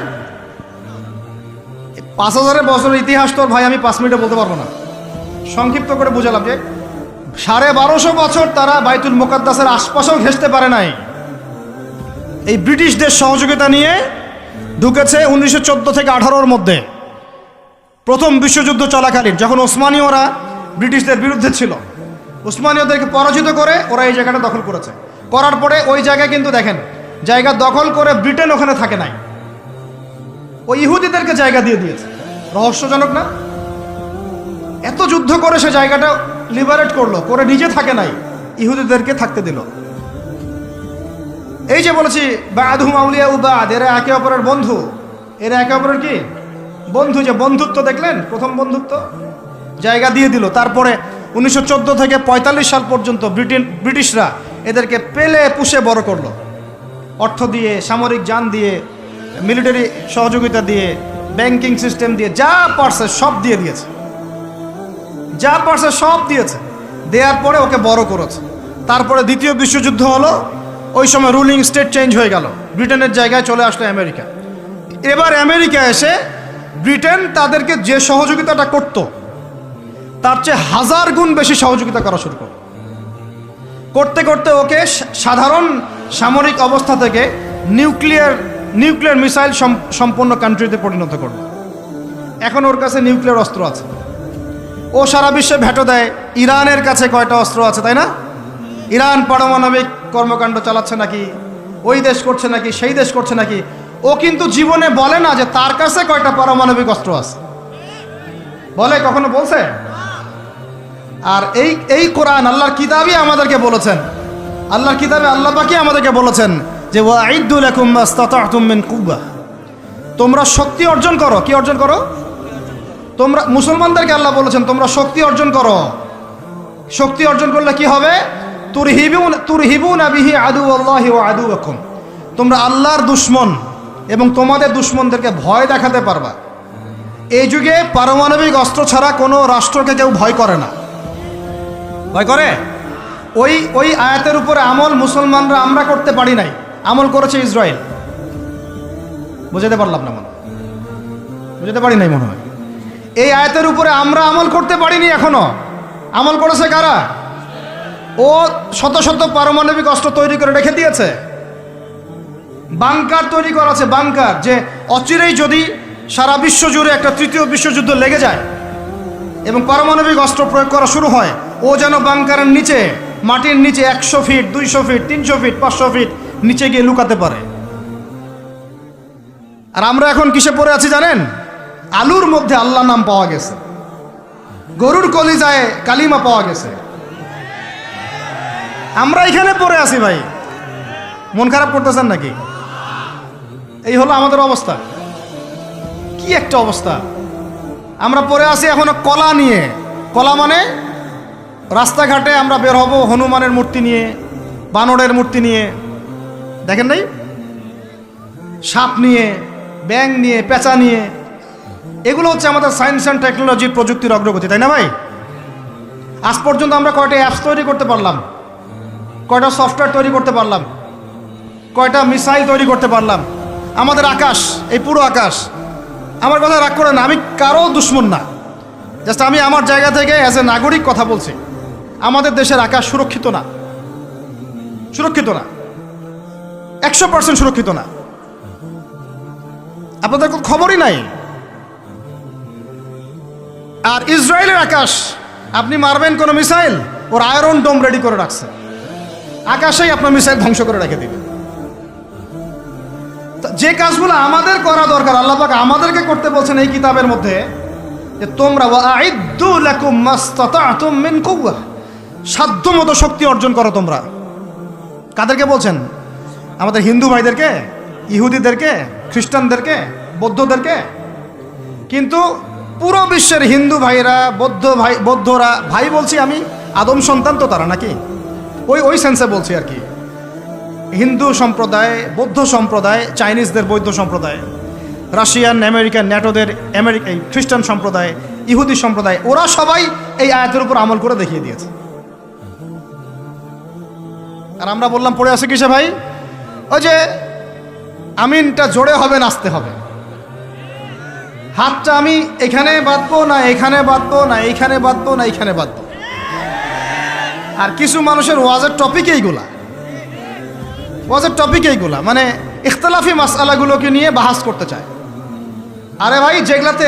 5000 বছরের ইতিহাস তো ভাই আমি 5 মিনিটে বলতে পারবো না, সংক্ষিপ্ত করে বুঝালাম যে 1250 বছর তারা বাইতুল মুকাদ্দাসের আশপাশেও ঘেঁষতে পারে নাই। এই ব্রিটিশদের সহযোগিতা নিয়ে ঢুকেছে 1914 থেকে 18-র মধ্যে, প্রথম বিশ্বযুদ্ধ চলাকালীন, যখন ওসমানীয়রা ব্রিটিশদের বিরুদ্ধে ছিল। ওসমানীয়দেরকে পরাজিত করে ওরা এই জায়গাটা দখল করেছে। করার পরে ওই জায়গায় কিন্তু দেখেন জায়গা দখল করে ব্রিটেন ওখানে থাকে নাই, ওই ইহুদিদেরকে জায়গা দিয়ে দিয়েছে। রহস্যজনক না? এত যুদ্ধ করে সে জায়গাটা লিবারেট করলো, করে নিজে থাকে নাই, ইহুদিদেরকে থাকতে দিল। এই যে বলেছি বা'দুহুম আউলিয়াউ বা'দ, এরা একে অপরের বন্ধু, এরা একে অপরের কি বন্ধু। যে বন্ধুত্ব দেখলেন, প্রথম বন্ধুত্ব, জায়গা দিয়ে দিল। তারপরে 1914 থেকে 45 সাল পর্যন্ত ব্রিটিশরা এদেরকে পেলে পুষে বড় করলো, অর্থ দিয়ে, সামরিক যান দিয়ে, মিলিটারি সহযোগিতা দিয়ে, ব্যাংকিং সিস্টেম দিয়ে, যা পারছে সব দিয়ে দিয়েছে, যা পারছে সব দিয়েছে। দেওয়ার পরে ওকে বড় করেছে। তারপরে দ্বিতীয় বিশ্বযুদ্ধ হলো, ওই সময় রুলিং স্টেট চেঞ্জ হয়ে গেল, ব্রিটেনের জায়গায় চলে আসলো আমেরিকা। এবার আমেরিকা এসে ব্রিটেন তাদেরকে যে সহযোগিতাটা করত তার চেয়ে 1000 গুণ বেশি সহযোগিতা করা শুরু করল। করতে করতে ওকে সাধারণ সামরিক অবস্থা থেকে নিউক্লিয়ার মিসাইল সম্পন্ন কান্ট্রিতে পরিণত করল। এখন ওর কাছে নিউক্লিয়ার অস্ত্র আছে, ও সারা বিশ্বে ভেটো দেয়। ইরানের কাছে কয়টা অস্ত্র আছে, তাই না? ইরান পারমাণবিক কর্মকাণ্ড চালাচ্ছে নাকি, ওই দেশ করছে নাকি, সেই দেশ করছে নাকি, ও কিন্তু জীবনে বলে না যে তার কাছে কয়টা পারমাণবিক অস্ত্র আছে। বলে? কখনো বলছে? আর এই কোরআন আল্লাহর কিতাবই আমাদেরকে বলেছেন, আল্লাহর কিতাবে আল্লাহ পাকই আমাদেরকে বলেছেন যে ওয়াইদ্দু লাকুম মাস্তাতা'তুম মিন কুওয়া, তোমরা শক্তি অর্জন করো। কি অর্জন করো? তোমরা মুসলমানদেরকে আল্লাহ বলেছেন তোমরা শক্তি অর্জন করো। শক্তি অর্জন করলে কি হবে? তুরহিবুনা বিহি আদুওয়াল্লাহি ওয়া আদুওয়াকুম, তোমরা আল্লাহর দুশমন এবং তোমাদের দুশমনদেরকে ভয় দেখাতে পারবা। এই যুগে পারমাণবিক অস্ত্র ছাড়া কোনো রাষ্ট্রকে কেউ ভয় করে না। ভয় করে? ওই আয়াতের উপরে আমল মুসলমানরা আমরা করতে পারি নাই, আমল করেছে ইসরায়েল। বুঝাতে পারলাম না, বুঝাতে পারি নাই মনে হয়। এই আয়াতের উপরে আমরা আমল করতে পারিনি এখনো, আমল করেছে কারা? ও শত শত পারমাণবিক অস্ত্র তৈরি করে রেখে দিয়েছে, বাংকার তৈরি করা আছে, বাংকার, যে অচিরেই যদি সারা বিশ্ব জুড়ে একটা তৃতীয় বিশ্বযুদ্ধ লেগে যায় এবং পারমাণবিক অস্ত্র প্রয়োগ করা শুরু হয়, ও যেন বাংকারের নিচে, মাটির নিচে 100 ফিট 200 ফিট 300 ফিট 500 ফিট নিচে গিয়ে লুকাতে পারে। আর আমরা এখন কিসে পড়ে আছি জানেন? আলুর মধ্যে আল্লাহ নাম পাওয়া গেছে, গরুর কলিজায় কালিমা পাওয়া গেছে, আমরা এখানে পড়ে আছি। ভাই মন খারাপ করতেছেন নাকি? এই হলো আমাদের অবস্থা। কি একটা অবস্থা! আমরা পড়ে আছি এখনো কলা নিয়ে। কলা মানে রাস্তাঘাটে আমরা বের হব হনুমানের মূর্তি নিয়ে, বানরের মূর্তি নিয়ে, দেখেন নাই? সাপ নিয়ে, ব্যাঙ নিয়ে, পেঁচা নিয়ে। এগুলো হচ্ছে আমাদের সায়েন্স অ্যান্ড টেকনোলজির, প্রযুক্তির অগ্রগতি, তাই না ভাই? আজ পর্যন্ত আমরা কয়টা অ্যাপস তৈরি করতে পারলাম, কয়টা সফটওয়্যার তৈরি করতে পারলাম, কয়টা মিসাইল তৈরি করতে পারলাম। আমাদের আকাশ, এই পুরো আকাশ, আমার কথা রাগ করে না, আমি কারো দুশমন না, জাস্ট আমি আমার জায়গা থেকে অ্যাজ এ নাগরিক কথা বলছি। আমাদের দেশের আকাশ সুরক্ষিত না, সুরক্ষিত না, 100% সুরক্ষিত না। আপনাদের খবরই নাই। আর ইসরায়েলের আকাশ, আপনি মারবেন কোনো মিসাইল, ওর আয়রন ডোম রেডি করে রাখছে, আকাশেই আপনার মিসাইল ধ্বংস করে রেখে দিবে। যে কাজগুলো আমাদের করা দরকার, আল্লাহ পাক আমাদেরকে করতে বলছেন এই কিতাবের মধ্যে, যে তোমরা ওয়াইদ্দু লাকুম মাস্তাতা'তুম মিন কুওয়া, সাধ্যমতো শক্তি অর্জন করো তোমরা। কাদেরকে বলছেন? আমাদের হিন্দু ভাইদেরকে, ইহুদিদেরকে, খ্রিস্টানদেরকে, বৌদ্ধদেরকে। কিন্তু পুরো বিশ্বের হিন্দু ভাইরা, বৌদ্ধরা, ভাই বলছি আমি, আদম সন্তান তো তারা নাকি, ওই সেন্সে বলছি আর কি। হিন্দু সম্প্রদায়, বৌদ্ধ সম্প্রদায়, চাইনিজদের বৌদ্ধ সম্প্রদায়, রাশিয়ান, আমেরিকান, ন্যাটোদের এই খ্রিস্টান সম্প্রদায়, ইহুদি সম্প্রদায়, ওরা সবাই এই আয়াতের উপর আমল করে দেখিয়ে দিয়েছে। আর আমরা বললাম পড়ে আছে কিসে ভাই? ওই যে আমিনটা জোরে হবে, নাচতে হবে, হাতটা আমি এখানে বাঁধবো না, এখানে বাঁধবো না, এইখানে বাঁধবো না, এইখানে বাঁধবো। আর কিছু মানুষের ওয়াজের টপিক এইগুলা, ওয়াজের টপিক এইগুলা, মানে ইখতলাফি মাসআলাগুলোকে নিয়ে বাহাস করতে চায়। আরে ভাই, যেগুলাতে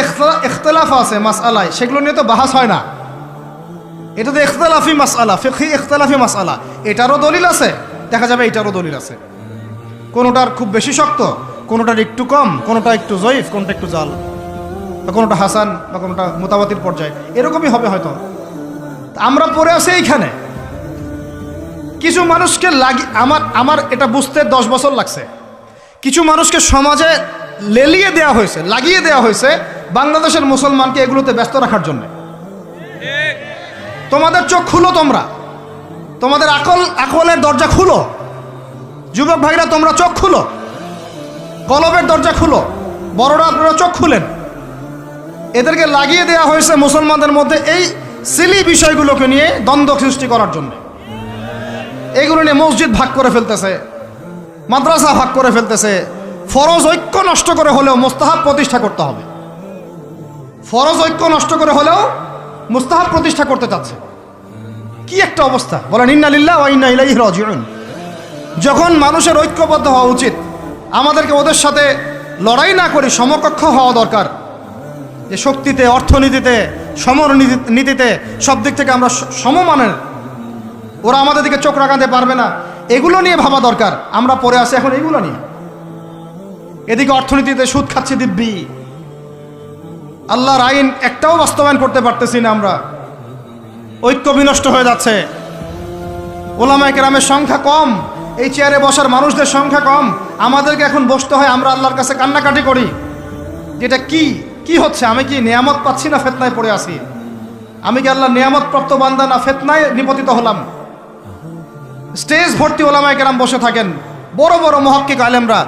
ইখতলাফ আছে মাসআলায়, সেগুলো নিয়ে তো বাহাস হয় না। এটা তো ইখতলাফি মাসআলা, ফিকহি ইখতলাফি মাসআলা, এটারও দলিল আছে, দেখা যাবে এটারও দলিল আছে। কোনোটার খুব বেশি শক্ত, কোনোটার একটু কম, কোনোটা একটু জয়ীফ, কোনোটা একটু জাল, বা কোনোটা হাসান, বা কোনোটা মুতাওয়াতির পর্যায়ে, এরকমই হবে হয়তো। আমরা পড়ে আছি এইখানে। কিছু মানুষকে আমার এটা বুঝতে 10 বছর লাগছে। কিছু মানুষকে সমাজে লেলিয়ে দেওয়া হয়েছে, লাগিয়ে দেওয়া হয়েছে বাংলাদেশের মুসলমানকে এগুলোতে ব্যস্ত রাখার জন্য। তোমাদের চোখ খুলো, তোমরা তোমাদের আকলের দরজা খুলো, যুবক ভাইরা তোমরা চোখ খুলো, কলবের দরজা খুলো, বড়রা আপনারা চোখ খুলেন। এদেরকে লাগিয়ে দেওয়া হয়েছে মুসলমানদের মধ্যে এই সিলি বিষয়গুলোকে নিয়ে দ্বন্দ্ব সৃষ্টি করার জন্য। এইগুলো নিয়ে মসজিদ ভাগ করে ফেলতেছে, মাদ্রাসা ভাগ করে ফেলতেছে। ফরজ ঐক্য নষ্ট করে হলেও মুস্তাহাব প্রতিষ্ঠা করতে হবে, ফরজ ঐক্য নষ্ট করে হলেও মুস্তাহাব প্রতিষ্ঠা করতে চাচ্ছে। কি একটা অবস্থা বলেন! ইন্না লিল্লাহি ওয়া ইন্না ইলাইহি রাজিউন। যখন মানুষের ঐক্যবদ্ধ হওয়া উচিত, আমাদেরকে ওদের সাথে লড়াই না করে সমকক্ষ হওয়া দরকার। যে শক্তিতে, অর্থনীতিতে, সমরনীতিতে, সব দিক থেকে আমরা সমমানের, ওরা আমাদের দিকে চোখ রাখাতে পারবে না, এগুলো নিয়ে ভাবা দরকার। আমরা পড়ে আসি এখন এগুলো নিয়ে। এদিকে অর্থনীতিতে সুদ খাচ্ছে দিব্যি, আল্লাহর আইন একটাও বাস্তবায়ন করতে পারতেছি না আমরা। ঐক্য বিনষ্ট হয়ে যাচ্ছে। ওলামায়ে কেরামের সংখ্যা কম, এই চেয়ারে বসার মানুষদের সংখ্যা কম। আমাদেরকে এখন বসতে হয়, আমরা আল্লাহর কাছে কান্নাকাটি করি। যেটা কি হচ্ছে? আমি কি নিয়ামত পাচ্ছি না ফিতনায় পড়ে আছি? আমি কি আল্লাহ নিয়ামত প্রাপ্ত বান্দা না ফিতনায় নিপতিত হলাম? স্টেজ ভর্তি ওলামায়ে কেরাম বসে থাকেন, বড় বড় মুহাক্কিক আলেমরা।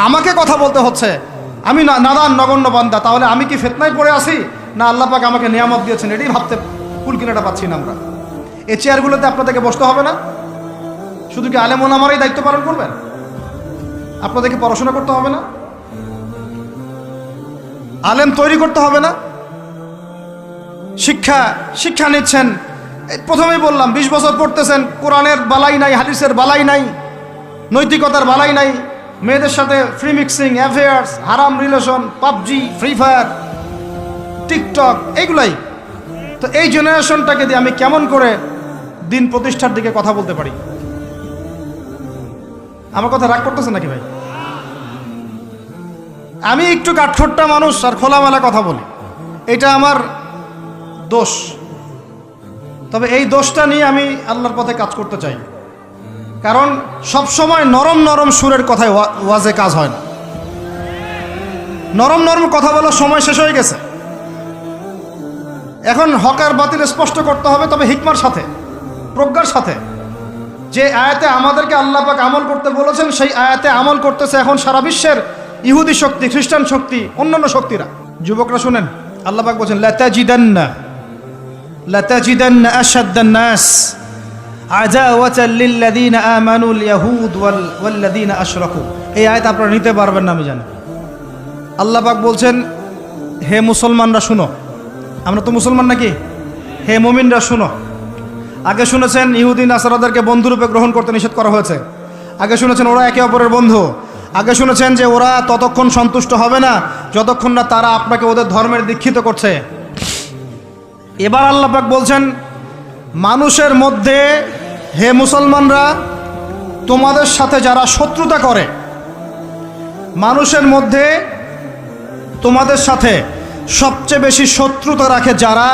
আমাকে কথা বলতে হচ্ছে, আমি নাদান নগণ্য বান্দা। তাহলে আমি কি ফিতনায় পড়ে আছি না আল্লাহ পাক আমাকে নিয়ামত দিয়েছেন? এটাই ভাবতে কুল কিনাটা পাচ্ছি না আমরা। এই চেয়ারগুলোতে আপনাদেরকে বসতে হবে না? শুধু কি আলেম ওলামারাই দায়িত্ব পালন করবেন? আপনাদেরকে পড়াশোনা করতে হবে না? আলেম তৈরি করতে হবে না? শিক্ষা নিচ্ছেন, প্রথমেই বললাম 20 বছর পড়তেছেন, কোরআনের বালাই নাই, হাদিসের বালাই নাই, নৈতিকতার বালাই নাই, মেয়েদের সাথে ফ্রি মিক্সিং, অ্যাফেয়ার্স, হারাম relation, PUBG, Free Fire, TikTok, এইগুলাই। তো এই জেনারেশনটাকে দিয়ে আমি কেমন করে দিন প্রতিষ্ঠার দিকে কথা বলতে পারি? আমার কথা রাগ করতেছে নাকি ভাই? আমি একটু কাঠখোট্টা মানুষ আর খোলামেলা কথা বলি, এটা আমার দোষ। তবে এই দোষটা নিয়ে আমি আল্লাহর পথে কাজ করতে চাই। কারণ সব সময় নরম নরম সুরের কথায় ওয়াজে কাজ হয় না। নরম নরম কথা বলার সময় শেষ হয়ে গেছে। এখন হক আর বাতিল স্পষ্ট করতে হবে, তবে হিকমার সাথে, প্রজ্ঞার সাথে। যে আয়াতে আমাদেরকে আল্লাহ পাক আমল করতে বলেছেন, সেই আয়াতে আমল করতেছে এখন সারা বিশ্বের ইহুদি শক্তি, খ্রিস্টান শক্তি, অন্যান্য শক্তিরা। যুবকরা শুনেন, আল্লাহ পাক বলেছেন লাতাজিদান্না আশাদ্দান নাস আদাওয়াতাল লিল্লাযীনা আমানুল ইয়াহুদ ওয়াল্লাযীনা আশরাকু। এই আয়াত আপনারা নিতে পারবেন না আমি জানি। আল্লাহ পাক বলছেন, হে মুসলমানরা শুনো। আমরা তো মুসলমান নাকি? হে মুমিনরা শুনো। আগে শুনেছেন ইহুদি নাসারাদেরকে বন্ধুরূপে গ্রহণ করতে নিষেধ করা হয়েছে। আগে শুনেছেন ওরা একে অপরের বন্ধু। আগে শুনেছেন যে ওরা ততক্ষণ সন্তুষ্ট হবে না যতক্ষণ না তারা আপনাকে ওদের ধর্মের দীক্ষিত করছে। এবার আল্লাহ পাক বলছেন, মানুষের মধ্যে, হে মুসলমানরা, তোমাদের সাথে যারা শত্রুতা করে, মানুষের মধ্যে তোমাদের সাথে সবচেয়ে বেশি শত্রুতা রাখে যারা,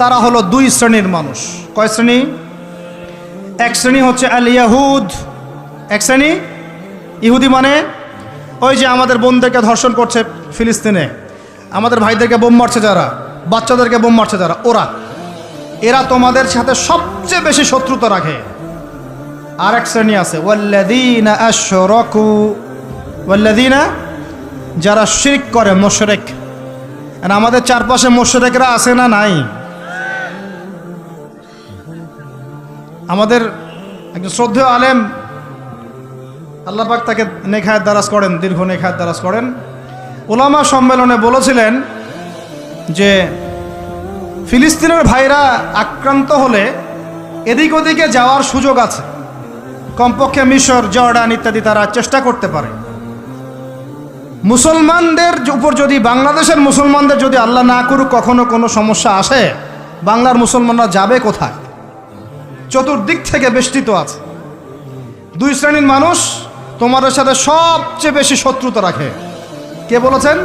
তারা হলো 2 শ্রেণীর মানুষ। কয় শ্রেণী? এক শ্রেণী হচ্ছে আল ইয়াহুদ। এক শ্রেণী ইহুদি মানে ওই যে আমাদের বোনদেরকে ধর্ষণ করছে ফিলিস্তিনে, আমাদের ভাইদেরকে বোম মারছে যারা, বাচ্চাদেরকে বোম মারছে যারা, এরা তোমাদের সাথে সবচেয়ে বেশি শত্রুতা রাখে। আর এক শ্রেণী আছে ওয়াল্লাযীনা আশরাকু, ওয়াল্লাযীনা যারা শিরক করে, মুশরিক। আর আমাদের চারপাশে মুশরিকরা আছে না নাই? আমাদের একজন শ্রদ্ধেয় আলেম, আল্লাহ পাক তাকে নেখায়াত দারাজ করেন, দীর্ঘ নেখায়াত দারাজ করেন, উলামা সম্মেলনে বলেছিলেন যে ফিলিস্তিনের ভাইরা আক্রান্ত হলে এদিক ওদিকে যাওয়ার সুযোগ আছে। কমপক্ষে মিশর, জর্ডান ইত্যাদি তারা চেষ্টা করতে পারে। মুসলমানদের উপর যদি, বাংলাদেশের মুসলমানদের যদি আল্লাহ না করুক কখনো কোনো সমস্যা আসে, বাংলার মুসলমানরা যাবে কোথায়? চতুর্দিক থেকে বেষ্টিত আছে। 2 শ্রেণীর মানুষ তোমাদের সাথে সবচেয়ে বেশি শত্রুতা রাখে। কে বলেছেন?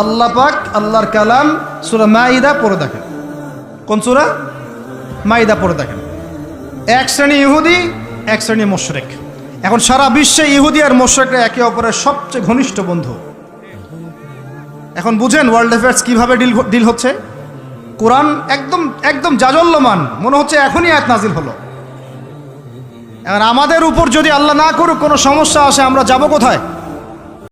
আল্লাহ পাক, আল্লাহর কালাম, সূরা মাইদা পড়ে দেখেন। কোন সূরা? মাইদা পড়ে দেখেন। এক শ্রেণী ইহুদি, এক শ্রেণী মুশরিক। এখন সারা বিশ্বে ইহুদি আর মুশরিকরা একে অপরের সবচেয়ে ঘনিষ্ঠ বন্ধু। এখন বুঝেন ওয়ার্ল্ড অ্যাফেয়ার্স কিভাবে ডিল হচ্ছে। কোরআন একদম জাজল্যমান, মনে হচ্ছে এখনই আয়াত নাজিল হলো। আর আমাদের উপর যদি আল্লাহ না করুক কোনো সমস্যা আসে, আমরা যাব কোথায়?